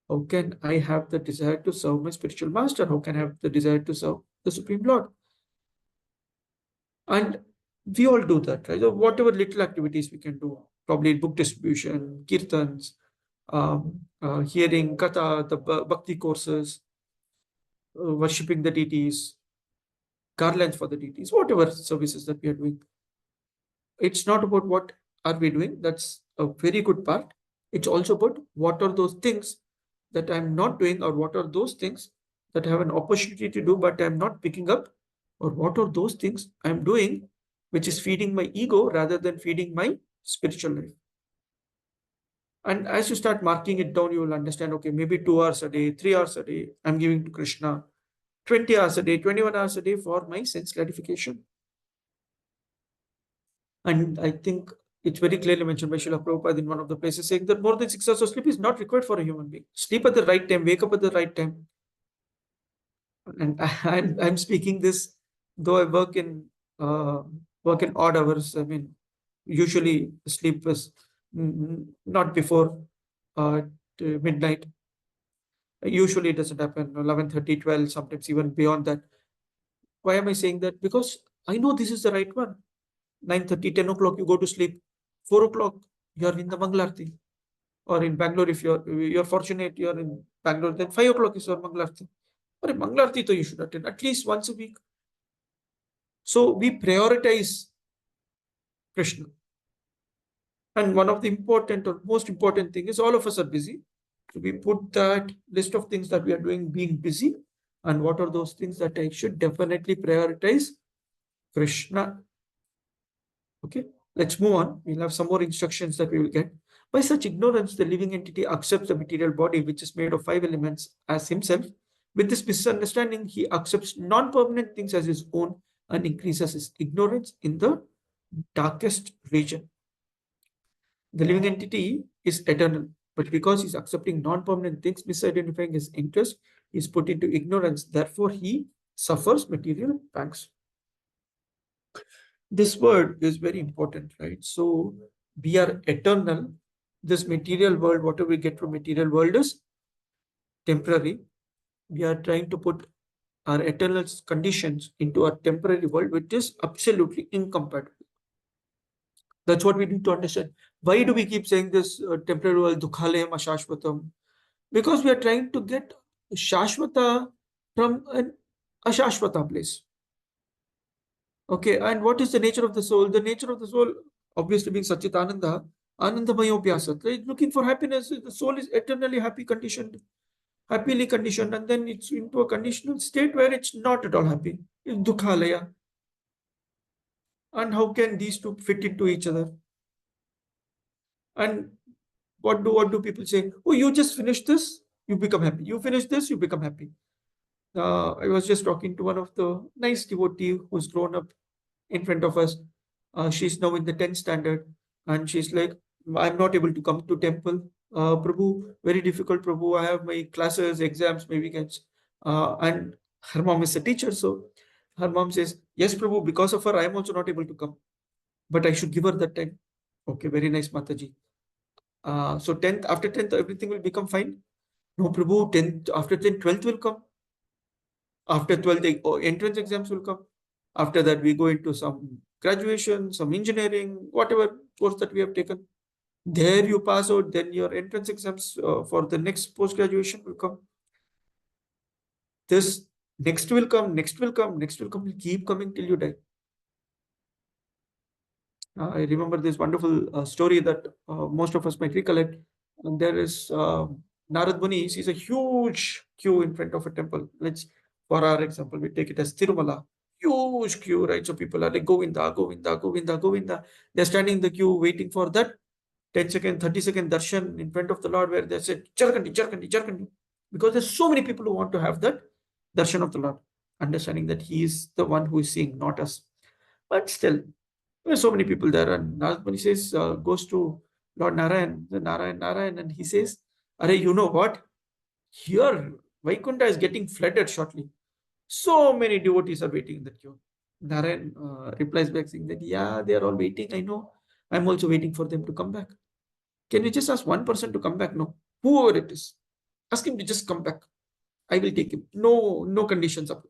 How can I have the desire to serve my spiritual master? How can I have the desire to serve the Supreme Lord? And we all do that, right? So whatever little activities we can do, probably book distribution, kirtans, hearing katha, the bhakti courses, worshipping the deities, garlands for the deities, whatever services that we are doing. It's not about what are we doing. That's a very good part. It's also about what are those things that I'm not doing, or what are those things that I have an opportunity to do, but I'm not picking up, or what are those things I'm doing which is feeding my ego rather than feeding my spiritual life. And as you start marking it down, you will understand, okay, maybe 2 hours a day, 3 hours a day, I'm giving to Krishna, 20 hours a day, 21 hours a day for my sense gratification. And I think it's very clearly mentioned by Srila Prabhupada in one of the places saying that more than 6 hours of sleep is not required for a human being. Sleep at the right time, wake up at the right time. And I'm speaking this, though I uh, work in odd hours. I mean, usually sleep is not before midnight. Usually it doesn't happen 11:30, 12, sometimes even beyond that. Why am I saying that? Because I know this is the right one. 9:30, 10 o'clock, you go to sleep. 4 o'clock, you're in the Mangalarti. Or in Bangalore, if you're fortunate, you're in Bangalore, then 5 o'clock is your Mangalarti. Or in Mangalarti, you should attend at least once a week. So we prioritize Krishna. And one of the important or most important thing is all of us are busy. So we put that list of things that we are doing being busy. And what are those things that I should definitely prioritize? Krishna. Okay, let's move on. We'll have some more instructions that we will get. By such ignorance, the living entity accepts the material body, which is made of 5 elements, as himself. With this misunderstanding, he accepts non-permanent things as his own and increases his ignorance in the darkest region. The living entity is eternal, but because he's accepting non-permanent things, misidentifying his interest, he's put into ignorance. Therefore, he suffers material pangs. This word is very important, right? So we are eternal. This material world, whatever we get from material world is temporary. We are trying to put our eternal conditions into a temporary world, which is absolutely incompatible. That's what we need to understand. Why do we keep saying this temporary world, dukhalayam ashashvatam? Because we are trying to get shashvata from an ashashvata place. Okay, and what is the nature of the soul? The nature of the soul, obviously being Sachitananda, Anandamayopiasat, right? Looking for happiness. The soul is eternally conditioned, happily conditioned, and then it's into a conditional state where it's not at all happy. It's dukhalaya. And how can these two fit into each other? And what do people say? Oh, you just finished this, you become happy. You finish this, you become happy. I was just talking to one of the nice devotee who's grown up in front of us. She's now in the 10th standard, and she's like, I'm not able to come to temple. Prabhu, very difficult, Prabhu. I have my classes, exams, my weekends. And her mom is a teacher, so her mom says, yes, Prabhu, because of her, I am also not able to come. But I should give her that time. Okay, very nice, Mataji. So 10th, after 10th, everything will become fine. No, Prabhu, 10th, after 10th, 12th will come. After 12th, the entrance exams will come. After that, we go into some graduation, some engineering, whatever course that we have taken. There you pass out, then your entrance exams for the next post-graduation will come. This next will come, next will come, next will come, will keep coming till you die. I remember this wonderful story that most of us might recollect. And there is Narad Muni sees a huge queue in front of a temple. Let's, for our example, we take it as Tirumala. Huge queue, right? So people are like, Govinda, Govinda, Govinda, Govinda. They're standing in the queue waiting for that 10-second, 30-second darshan in front of the Lord where they said, Charkandi, Charkandi, Charkandi. Because there's so many people who want to have that darshan of the Lord, understanding that He is the one who is seeing, not us. But still, there are so many people there. And Narad says, goes to Lord Narayan, Narayan, and he says, Are you know what? Here, Vaikunta is getting flooded shortly. So many devotees are waiting in the queue. Narayan replies back saying that, yeah, they are all waiting. I know. I'm also waiting for them to come back. Can you just ask one person to come back? No. Whoever it is, ask him to just come back. I will take him. No conditions up.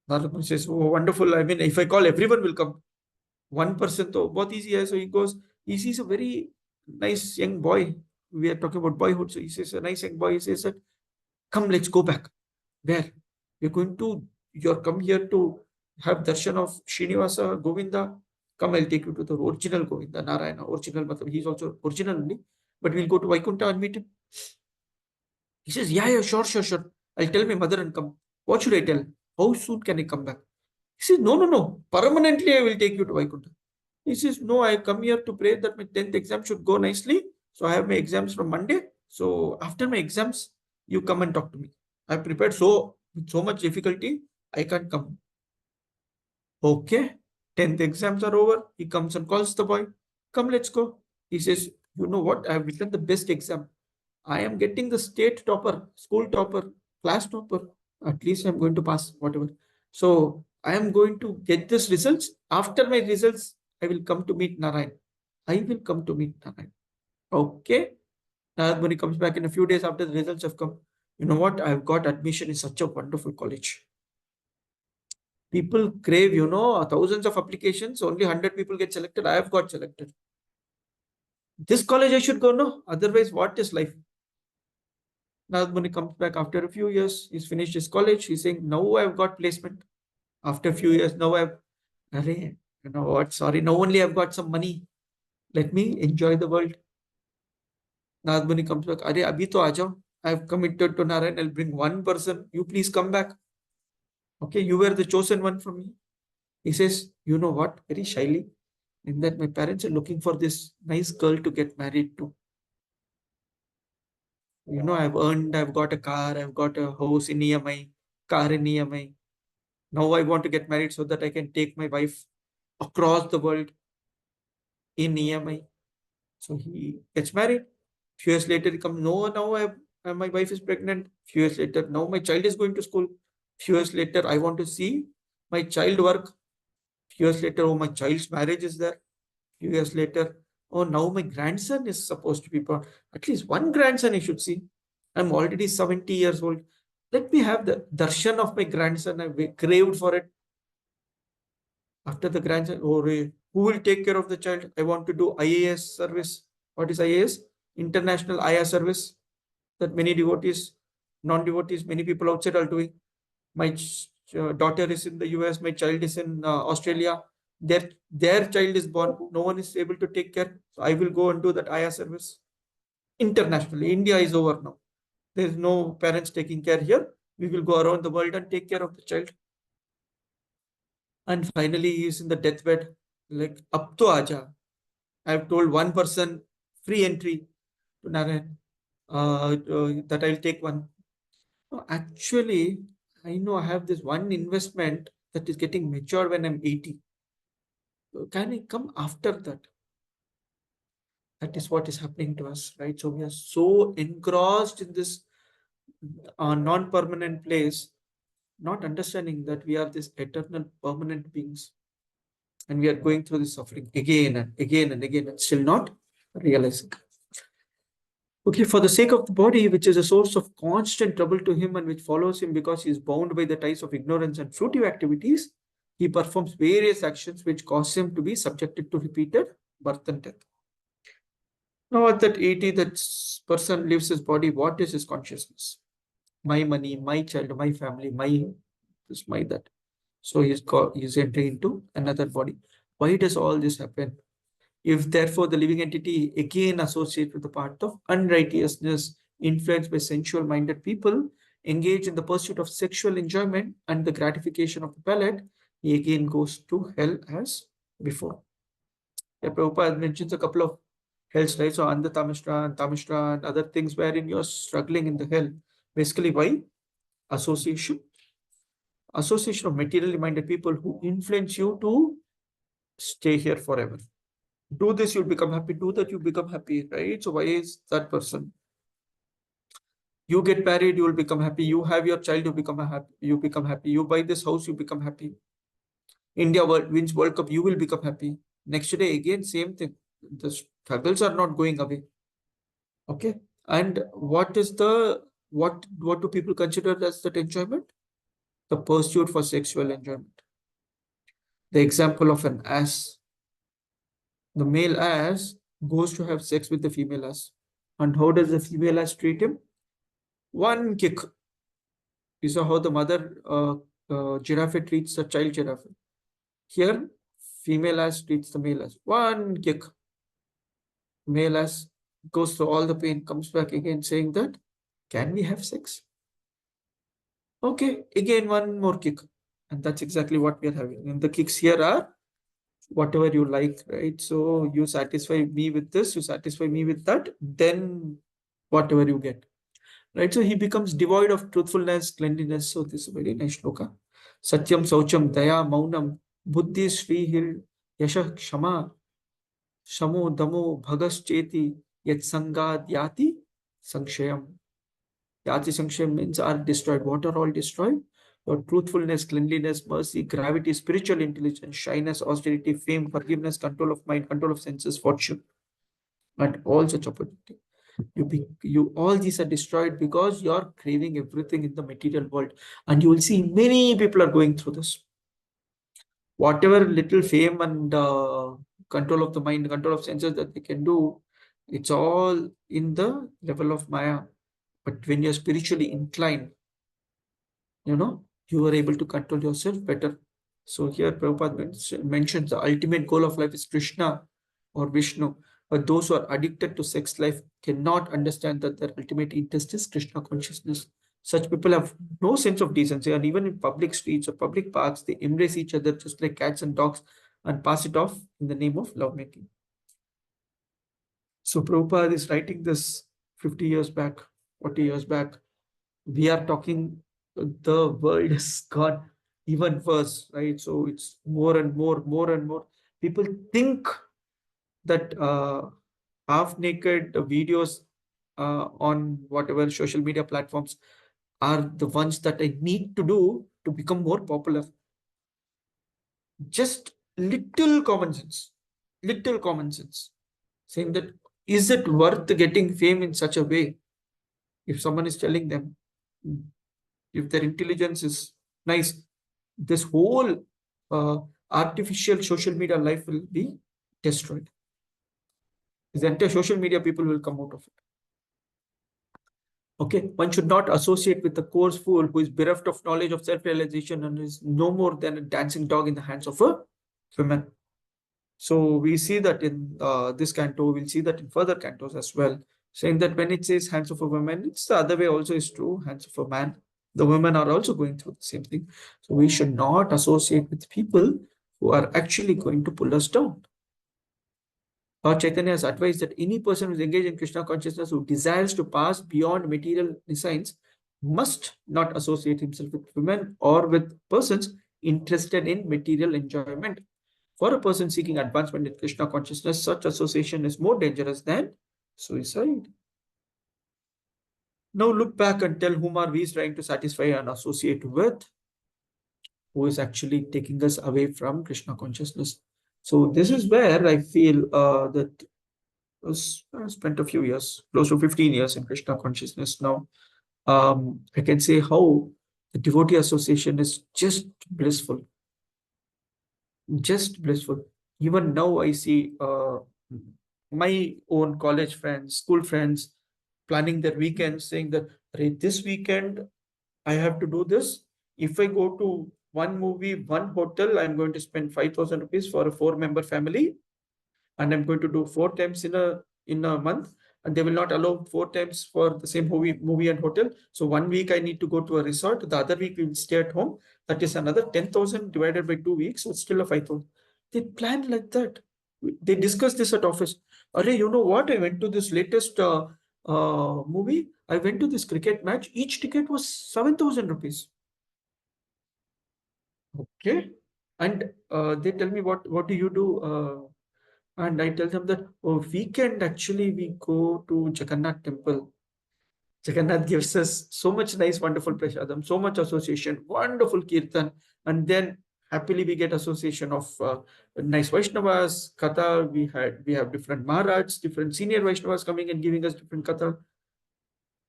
Narad says, oh, wonderful. I mean, if I call, everyone will come. One person, though, both easy. So he goes, he sees a very nice young boy. We are talking about boyhood. So he says, a nice young boy. He says that, come, let's go back. Where? You're come here to have darshan of Srinivasa, Govinda. Come, I'll take you to the original Govinda, Narayana, original. He's also original only. But we'll go to Vaikunta and meet him. He says, yeah, sure. I'll tell my mother and come. What should I tell? How soon can I come back? He says, no. Permanently, I will take you to Vaikunta. He says, no, I come here to pray that my 10th exam should go nicely. So I have my exams from Monday. So after my exams, you come and talk to me. I prepared with so much difficulty, I can't come. Okay, 10th exams are over. He comes and calls the boy. Come, let's go. He says, you know what? I have written the best exam. I am getting the state topper, school topper, class topper. At least I'm going to pass, whatever. So I am going to get this results. After my results, I will come to meet Narayan. I will come to meet Narayan. Okay. Narad Muni comes back in a few days after the results have come. You know what? I've got admission in such a wonderful college. People crave, thousands of applications, only 100 people get selected. I have got selected. This college I should go, no? Otherwise, what is life? Narad Muni comes back after a few years. He's finished his college. He's saying, now I've got placement. After a few years, now Array, you know what? Sorry, now only I've got some money. Let me enjoy the world. Narad Muni comes back. Array, abhi to aa jao. I've committed to Narayan. I'll bring one person. You please come back. Okay, you were the chosen one from me. He says, you know what? Very shyly. In that my parents are looking for this nice girl to get married to. I've got a car, I've got a house in EMI, car in EMI. Now I want to get married so that I can take my wife across the world in EMI. So he gets married. Few years later, he comes, no, now my wife is pregnant. Few years later, now my child is going to school. Few years later, I want to see my child work. Few years later, oh, my child's marriage is there. Few years later, oh, now my grandson is supposed to be born. At least one grandson I should see. I'm already 70 years old. Let me have the darshan of my grandson. I craved for it. After the grandson, oh, who will take care of the child? I want to do IAS service. What is IAS? International IAS service that many devotees, non-devotees, many people outside are doing. My daughter is in the US. My child is in Australia. Their child is born. No one is able to take care. So I will go and do that IAS service internationally. India is over now. There is no parents taking care here. We will go around the world and take care of the child. And finally, he is in the deathbed. Like, up to aja. I have told one person free entry to Narayan that I'll take one. No, actually, I know I have this one investment that is getting matured when I'm 80. Can I come after that? That is what is happening to us, right? So we are so engrossed in this non-permanent place, not understanding that we are this eternal permanent beings. And we are going through this suffering again and again and again and still not realizing. Okay, for the sake of the body, which is a source of constant trouble to him and which follows him because he is bound by the ties of ignorance and fruitive activities, he performs various actions which cause him to be subjected to repeated birth and death. Now, at that 80, that person leaves his body. What is his consciousness? My money, my child, my family, my this, my that. So he's entering into another body. Why does all this happen? If therefore the living entity again associates with the part of unrighteousness, influenced by sensual minded people, engaged in the pursuit of sexual enjoyment and the gratification of the palate, he again goes to hell as before. Yeah, Prabhupada mentions a couple of hells, right? So Andha Tamishra and Tamishra and other things wherein you're struggling in the hell. Basically, why? Association. Association of materially minded people who influence you to stay here forever. Do this, you'll become happy. Do that, you become happy, right? So why is that person? You get married, you will become happy. You have your child, you become happy. You become happy. You buy this house, you become happy. India wins World Cup, you will become happy. Next day, again, same thing. The struggles are not going away. Okay. And what do people consider as that enjoyment? The pursuit for sexual enjoyment. The example of an ass. The male ass goes to have sex with the female ass. And how does the female ass treat him? One kick. You saw how the mother giraffe treats the child giraffe. Here, female ass treats the male ass. One kick. Male ass goes through all the pain, comes back again saying that, can we have sex? Okay, again one more kick. And that's exactly what we are having. And the kicks here are whatever you like, right? So you satisfy me with this, you satisfy me with that, then whatever you get, right? So he becomes devoid of truthfulness, cleanliness. So this is a very nice shloka. Satyam, Saucham, Daya, Maunam, Buddhi, Srihir, Yasha, Kshama, Shamo, Damo, Bhagas, Cheti, Yat Sangad, Yati, Sanshayam. Yati Sanshayam means are destroyed. What are all destroyed? Your truthfulness, cleanliness, mercy, gravity, spiritual intelligence, shyness, austerity, fame, forgiveness, control of mind, control of senses, fortune, and all such opportunity. You all these are destroyed because you're craving everything in the material world, and you will see many people are going through this. Whatever little fame and control of the mind, control of senses that they can do, it's all in the level of Maya. But when you're spiritually inclined, you are able to control yourself better. So here Prabhupada mentions the ultimate goal of life is Krishna or Vishnu. But those who are addicted to sex life cannot understand that their ultimate interest is Krishna consciousness. Such people have no sense of decency, and even in public streets or public parks, they embrace each other just like cats and dogs and pass it off in the name of lovemaking. So Prabhupada is writing this 50 years back, 40 years back. We are talking, the world has gone even worse, right? So it's more and more, more and more. People think that half naked videos on whatever social media platforms are the ones that I need to do to become more popular. Just little common sense, saying that is it worth getting fame in such a way? If someone is telling them, if their intelligence is nice, this whole uh, artificial social media life will be destroyed. The entire social media people will come out of it. Okay, one should not associate with the coarse fool who is bereft of knowledge of self-realization and is no more than a dancing dog in the hands of a woman. So we see that in this canto, we'll see that in further cantos as well, saying that when it says hands of a woman, it's the other way also is true, hands of a man. The women are also going through the same thing. So we should not associate with people who are actually going to pull us down. Lord Chaitanya has advised that any person who is engaged in Krishna consciousness who desires to pass beyond material designs must not associate himself with women or with persons interested in material enjoyment. For a person seeking advancement in Krishna consciousness, such association is more dangerous than suicide. Now look back and tell whom are we trying to satisfy and associate with, who is actually taking us away from Krishna consciousness. So this is where I feel that I spent a few years, close to 15 years in Krishna consciousness now. I can say how the devotee association is just blissful. Even now, I see my own college friends, school friends planning their weekends, saying that this weekend I have to do this. If I go to one movie, one hotel, I'm going to spend 5,000 rupees for a four-member family, and I'm going to do four times in a month, and they will not allow four times for the same movie and hotel. So 1 week I need to go to a resort, the other week we will stay at home. That is another 10,000 divided by 2 weeks, so it's still a 5,000. They plan like that. They discuss this at office. Array, you know what? I went to this latest movie. I went to this cricket match. Each ticket was 7,000 rupees. Okay. And they tell me, what do you do? And I tell them that, oh, weekend actually we go to Jagannath temple. Jagannath gives us so much nice, wonderful prasadam, so much association, wonderful kirtan, and then happily we get association of nice Vaishnavas, Katha. We have different Maharajs, different senior Vaishnavas coming and giving us different Katha,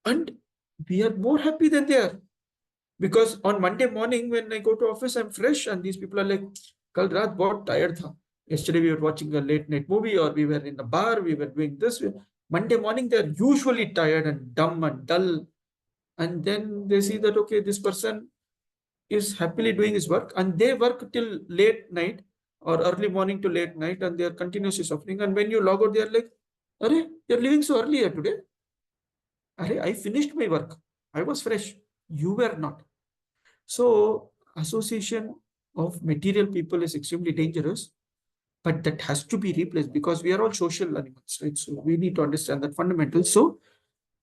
and we are more happy than they are. Because on Monday morning when I go to office, I'm fresh, and these people are like, "Kal raat bahut tired tha. Yesterday we were watching a late night movie, or we were in a bar, we were doing this." Monday morning they're usually tired and dumb and dull, and then they see that okay, this person is happily doing his work, and they work till late night or early morning to late night, and they are continuously suffering. And when you log out, they are like, "Arey, you're leaving so early here today." Arey, I finished my work. I was fresh. You were not. So association of material people is extremely dangerous. but that has to be replaced because we are all social animals, right? So we need to understand that fundamental. So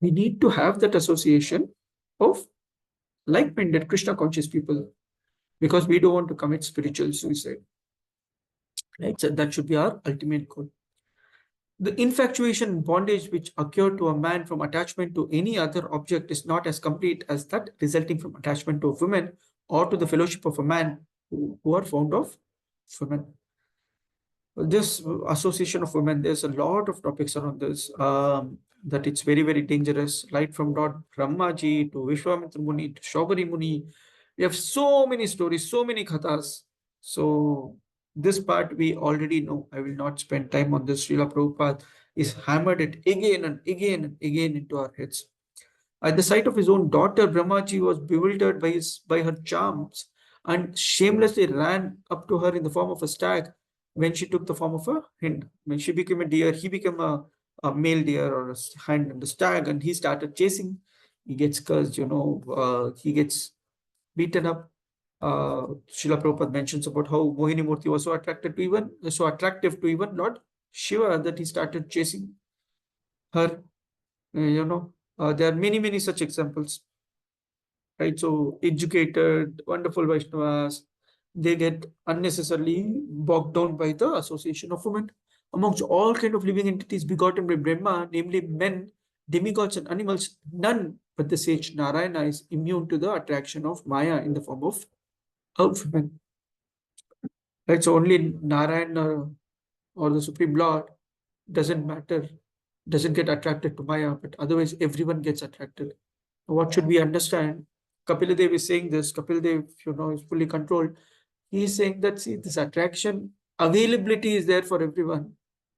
we need to have that association of like-minded Krishna conscious people because we don't want to commit spiritual suicide, right? So that should be our ultimate goal. The infatuation and bondage which occur to a man from attachment to any other object is not as complete as that resulting from attachment to a woman or to the fellowship of a man who are fond of women. This association of women, there's a lot of topics around this, that it's very, very dangerous, right from Lord Brahmaji to Vishwamitra Muni to Shaubari Muni. We have so many stories, so many kathas. So this part we already know. I will not spend time on this. Srila Prabhupada is hammered it again and again and again into our heads. At the sight of his own daughter, Brahmaji was bewildered by her charms and shamelessly ran up to her in the form of a stag when she took the form of a hind. When she became a deer, he became a male deer or a hind and a stag, and he started chasing. He gets cursed, he gets beaten up. Srila Prabhupada mentions about how Mohini Murthy was so attractive to even Lord Shiva that he started chasing her. There are many, many such examples, right? So educated, wonderful Vaishnavas, they get unnecessarily bogged down by the association of women. Amongst all kind of living entities begotten by Brahma, namely men, demigods and animals, none but the sage Narayana is immune to the attraction of Maya in the form of women. Right? So only Narayana or the Supreme Lord doesn't matter, doesn't get attracted to Maya, but otherwise everyone gets attracted. What should we understand? Kapila Dev is saying this. Kapil Dev, is fully controlled. He is saying that, see, this attraction availability is there for everyone.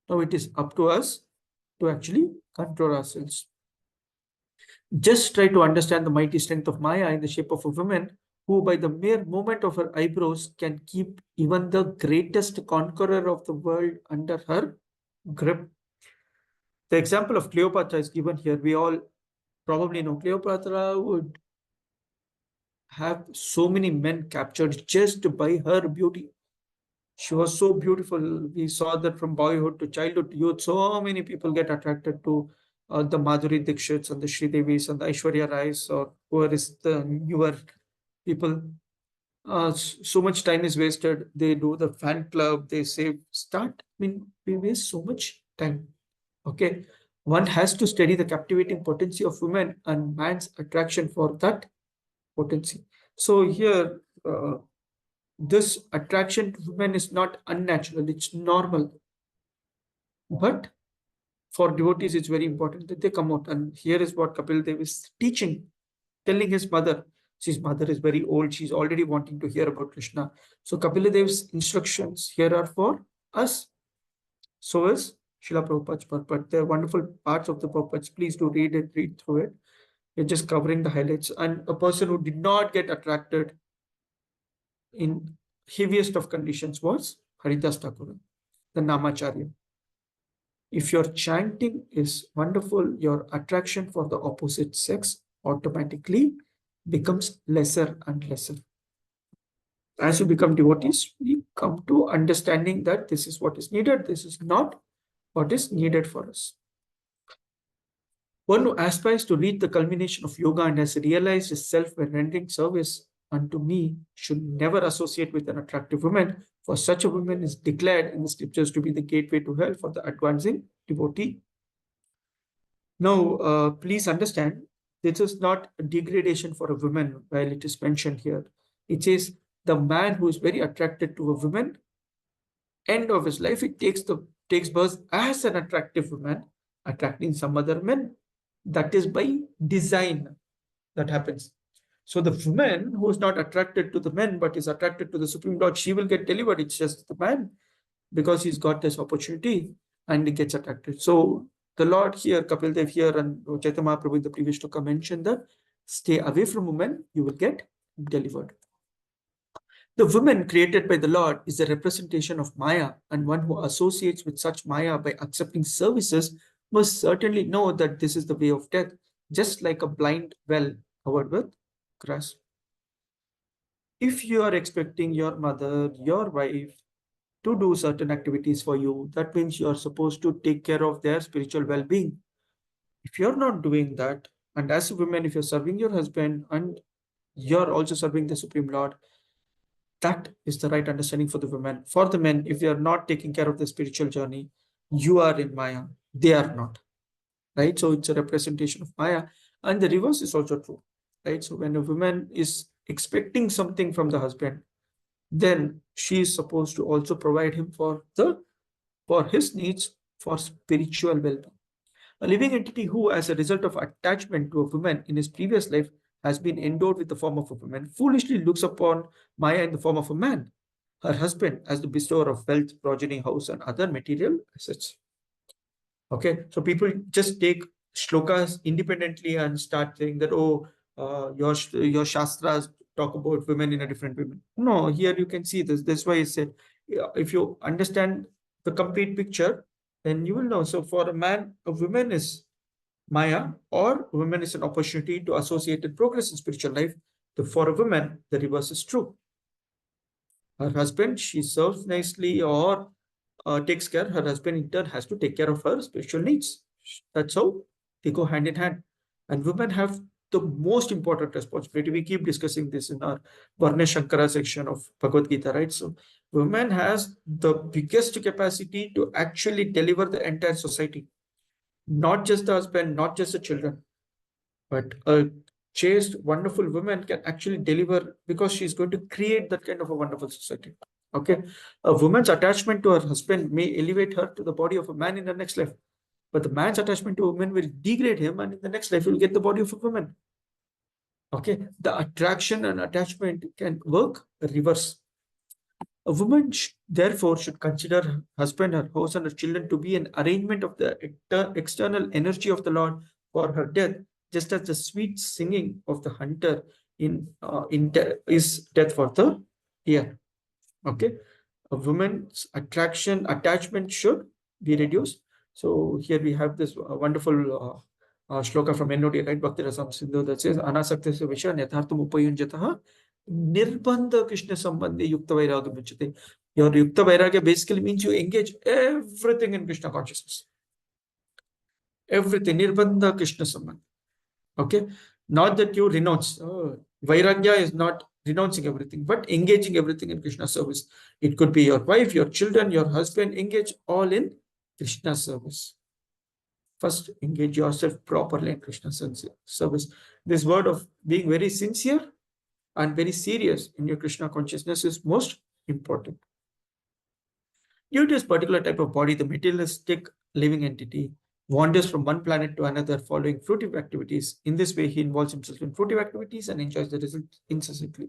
Now it is up to us to actually control ourselves. Just try to understand the mighty strength of Maya in the shape of a woman who, by the mere movement of her eyebrows, can keep even the greatest conqueror of the world under her grip. The example of Cleopatra is given here. We all probably know Cleopatra would have so many men captured just by her beauty. She was so beautiful. We saw that from boyhood to childhood to youth. So many people get attracted to the Madhuri Dixits and the Sridevis and the Aishwarya Rais or whoever is the newer people. So much time is wasted. They do the fan club. They say start. I mean, we waste so much time. Okay, one has to study the captivating potency of women and man's attraction for that potency. So here, this attraction to women is not unnatural, it's normal. But for devotees, it's very important that they come out. And here is what Kapil Dev is teaching, telling his mother. His mother is very old, she's already wanting to hear about Krishna. So Kapil Dev's instructions here are for us. So is Srila Prabhupada's but they're wonderful parts of the Prabhupada's. Please do read it, read through it. You're just covering the highlights. And a person who did not get attracted in heaviest of conditions was Haridas Thakur, the Namacharya. If your chanting is wonderful, your attraction for the opposite sex automatically becomes lesser and lesser. As you become devotees, we come to understanding that this is what is needed, this is not what is needed for us. One who aspires to reach the culmination of yoga and has realized his self by rendering service unto me should never associate with an attractive woman, for such a woman is declared in the scriptures to be the gateway to hell for the advancing devotee. Now, please understand, this is not a degradation for a woman while it is mentioned here. It says the man who is very attracted to a woman, end of his life, it takes birth as an attractive woman, attracting some other men. That is by design that happens. So the woman who is not attracted to the men but is attracted to the Supreme Lord, she will get delivered. It's just the man because he's got this opportunity and he gets attracted. So the Lord here, Kapil Dev here, and Chaitanya Mahaprabhu in the previous talk mentioned that stay away from women, you will get delivered. The woman created by the Lord is a representation of Maya, and one who associates with such Maya by accepting services must certainly know that this is the way of death, just like a blind well covered with grass. If you are expecting your mother, your wife, to do certain activities for you. That means you're supposed to take care of their spiritual well-being. If you're not doing that, and as a woman, if you're serving your husband and you're also serving the Supreme Lord, that is the right understanding for the women. For the men, if they are not taking care of the spiritual journey, you are in Maya. They are not. Right? So it's a representation of Maya. And the reverse is also true. Right? So when a woman is expecting something from the husband, then she is supposed to also provide him for his needs for spiritual well-being. A living entity who, as a result of attachment to a woman in his previous life, has been endowed with the form of a woman, foolishly looks upon Maya in the form of a man, her husband, as the bestower of wealth, progeny, house, and other material assets. Okay, so people just take shlokas independently and start saying that, oh, your shastras talk about women in a different women. No, here you can see this. That's why I said, if you understand the complete picture, then you will know. So for a man, a woman is Maya, or women is an opportunity to associate and progress in spiritual life. For a woman, the reverse is true. Her husband, she serves nicely or takes care. Her husband, in turn, has to take care of her spiritual needs. That's how they go hand in hand. And women have the most important responsibility. We keep discussing this in our Varna Shankara section of Bhagavad Gita, right? So, women has the biggest capacity to actually deliver the entire society, not just the husband, not just the children, but a chaste, wonderful woman can actually deliver, because she's going to create that kind of a wonderful society. Okay. A woman's attachment to her husband may elevate her to the body of a man in the next life, but the man's attachment to a woman will degrade him, and in the next life, he will get the body of a woman. Okay. The attraction and attachment can work reverse. A woman, therefore, should consider her husband, her house, and her children to be an arrangement of the external energy of the Lord for her death, just as the sweet singing of the hunter is death for the ear. Okay, a woman's attachment should be reduced. So here we have this wonderful shloka from NOD, right? Bhakti Rasam Sindhu, that says, Anasaktasya Vishan Yathartam Upayunjataha Nirbandha Krishna Sambandhi Yukta Vairagya Muchate. Your Yukta Vairagya basically means you engage everything in Krishna consciousness. Everything. Nirbandha Krishna Sambandhi. Okay? Not that you renounce. Vairagya is not renouncing everything, but engaging everything in Krishna service. It could be your wife, your children, your husband, engage all in Krishna service. First, engage yourself properly in Krishna service. This word of being very sincere and very serious in your Krishna consciousness is most important. Due to this particular type of body, the materialistic living entity wanders from one planet to another following fruitive activities. In this way, he involves himself in fruitive activities and enjoys the result incessantly.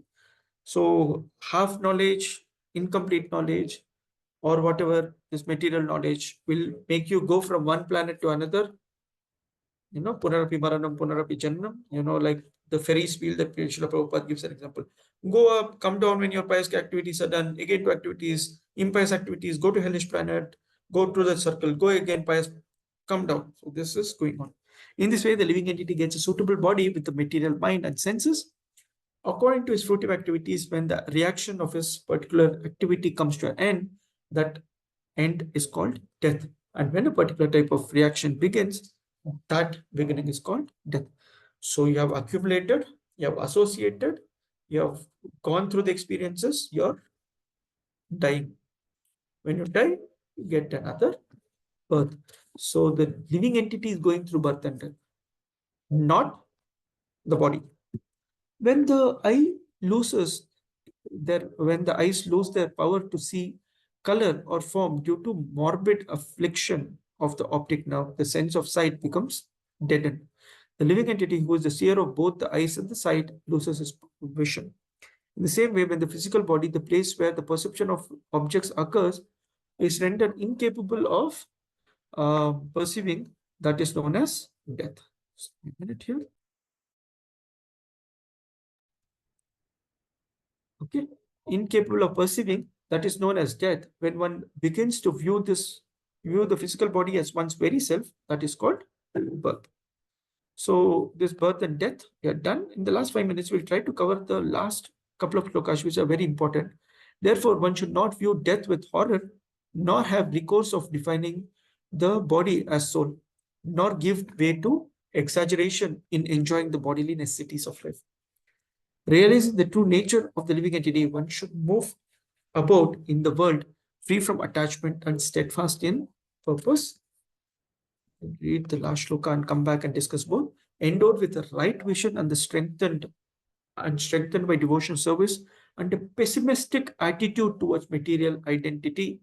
So, half knowledge, incomplete knowledge, or whatever this material knowledge will make you go from one planet to another. Punarapi Maranam, Punarapi Jannam, like the Ferris wheel that Srila Prabhupada gives an example. Go up, come down when your pious activities are done, again to activities, impious activities, go to hellish planet, go through the circle, go again, pious, come down. So this is going on. In this way, the living entity gets a suitable body with the material mind and senses. According to his fruitive activities, when the reaction of his particular activity comes to an end, that end is called death. And when a particular type of reaction begins, that beginning is called death. So you have accumulated, you have associated, you have gone through the experiences, you're dying. When you die, you get another birth. So the living entity is going through birth and death, not the body. When the eye loses when the eyes lose their power to see color or form due to morbid affliction of the optic nerve, the sense of sight becomes deadened. The living entity, who is the seer of both the eyes and the sight, loses his vision. In the same way, when the physical body, the place where the perception of objects occurs, is rendered incapable of perceiving, that is known as death. Just a minute here. Okay, incapable of perceiving, that is known as death. When one begins to view the physical body as one's very self, that is called birth. So this birth and death, we are done. In the last 5 minutes, we'll try to cover the last couple of shlokas, which are very important. Therefore, one should not view death with horror, nor have recourse of defining the body as soul, nor give way to exaggeration in enjoying the bodily necessities of life. Realizing the true nature of the living entity, one should move about in the world free from attachment and steadfast in purpose. Read the last shloka and come back and discuss both. Endowed with the right vision and the strengthened by devotional service and a pessimistic attitude towards material identity,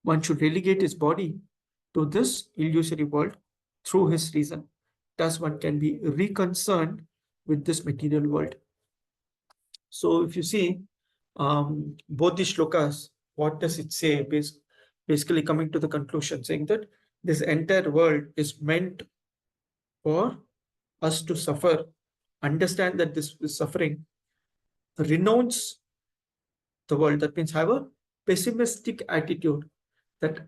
one should relegate his body to this illusory world through his reason. Thus, one can be reconciled with this material world. So, if you see both the shlokas, what does it say? Basically, coming to the conclusion, saying that this entire world is meant for us to suffer, understand that this is suffering, renounce the world. That means have a pessimistic attitude that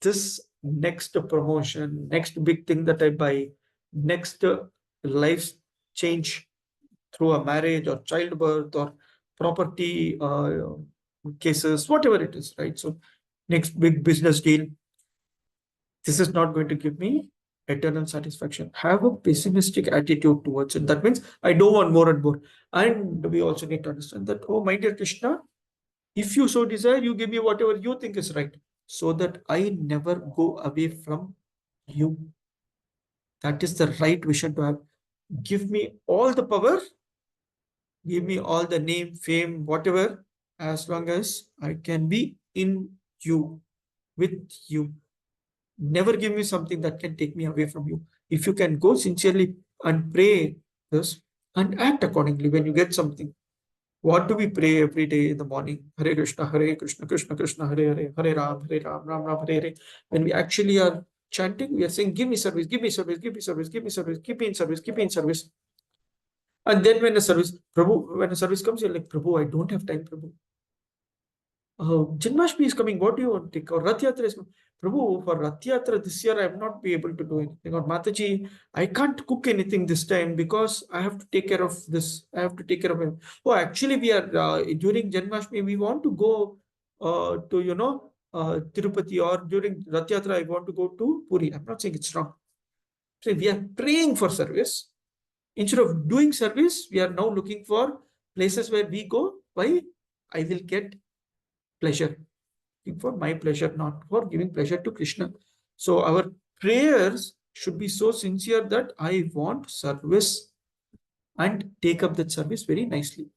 this next promotion, next big thing that I buy, next life change through a marriage or childbirth or property cases, whatever it is, right? So, next big business deal, this is not going to give me eternal satisfaction. Have a pessimistic attitude towards it. That means I don't want more and more. And we also need to understand that, oh, my dear Krishna, if you so desire, you give me whatever you think is right, so that I never go away from you. That is the right vision to have. Give me all the power, give me all the name, fame, whatever, as long as I can be in you, with you. Never give me something that can take me away from you. If you can go sincerely and pray this and act accordingly when you get something. What do we pray every day in the morning? Hare Krishna, Krishna Krishna, Hare Hare, Hare Ram, Ram Ram, Hare Hare. When we actually are chanting, we are saying, give me service, give me service, give me service, give me service, keep me in service, keep me in service. And then when a service, Prabhu, when a service comes, you're like, Prabhu, I don't have time, Prabhu. Janmashtami is coming. What do you want to take? Or Rath Yatra is coming. Prabhu, for Rath Yatra this year, I have not be able to do anything. Or Mataji, I can't cook anything this time because I have to take care of this. I have to take care of him. Oh, actually, we are during Janmashtami, we want to go to, Tirupati, or during Rath Yatra, I want to go to Puri. I'm not saying it's wrong. So we are praying for service. Instead of doing service, we are now looking for places where we go. Why? I will get pleasure, for my pleasure, not for giving pleasure to Krishna. So our prayers should be so sincere that I want service and take up that service very nicely.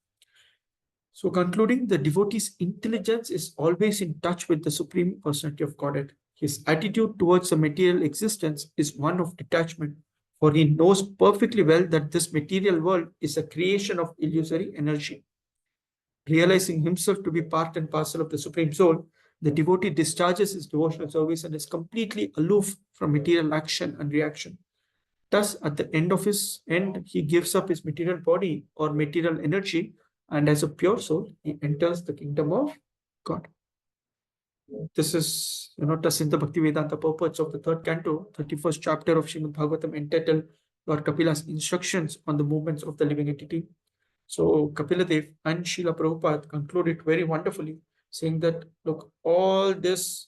So concluding, the devotee's intelligence is always in touch with the Supreme Personality of Godhead. His attitude towards the material existence is one of detachment, for he knows perfectly well that this material world is a creation of illusory energy. Realizing himself to be part and parcel of the Supreme Soul, the devotee discharges his devotional service and is completely aloof from material action and reaction. Thus, at the end of his end, he gives up his material body or material energy, and as a pure soul, he enters the kingdom of God. This is, Tasinta Bhakti Vedanta purports of the third canto, 31st chapter of Srimad Bhagavatam, entitled Lord Kapila's instructions on the movements of the living entity. So Kapila Dev and Srila Prabhupada conclude it very wonderfully, saying that, look, all this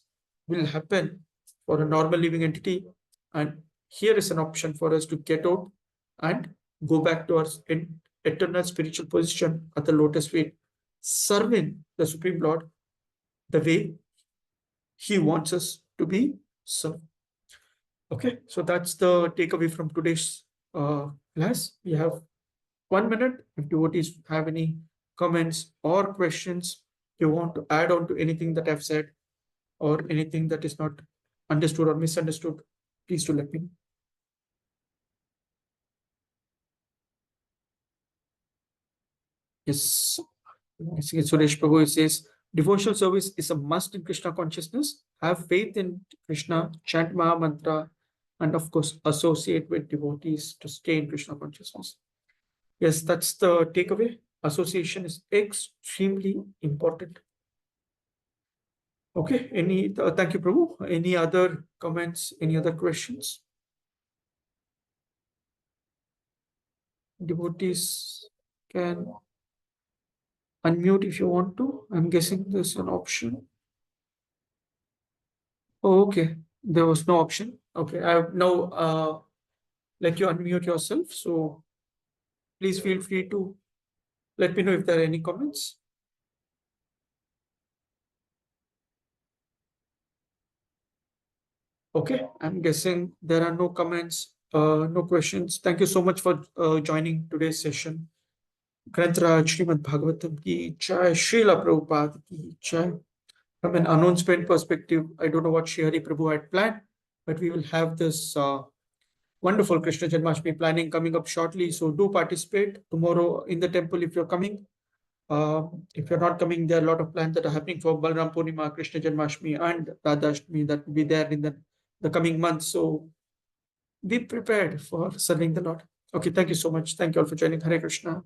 will happen for a normal living entity, and here is an option for us to get out and go back to our eternal spiritual position at the lotus feet, serving the Supreme Lord the way he wants us to be served. Okay, so that's the takeaway from today's class. We have 1 minute. If devotees have any comments or questions, you want to add on to anything that I've said or anything that is not understood or misunderstood, please do let me know. Yes, I think it's Suresh Prabhu says, devotional service is a must in Krishna consciousness. Have faith in Krishna, chant Maha Mantra, and of course, associate with devotees to stay in Krishna consciousness. Yes, that's the takeaway. Association is extremely important. Okay, thank you, Prabhu. Any other comments, any other questions? Devotees can unmute if you want to. I'm guessing there's an option. Oh, okay. There was no option. Okay, I have now let you unmute yourself. So please feel free to let me know if there are any comments. Okay, I'm guessing there are no comments, no questions. Thank you so much for joining today's session. Grantaraj Srimad Bhagavatam ki jai, Srila Prabhupada ki jai. From an announcement perspective, I don't know what Shri Hari Prabhu had planned, but we will have this wonderful Krishna Janmashtami planning coming up shortly. So do participate tomorrow in the temple if you're coming. If you're not coming, there are a lot of plans that are happening for Balram Purnima, Krishna Janmashtami, and Radhashtami that will be there in the coming months. So be prepared for serving the Lord. Okay, thank you so much. Thank you all for joining. Hare Krishna.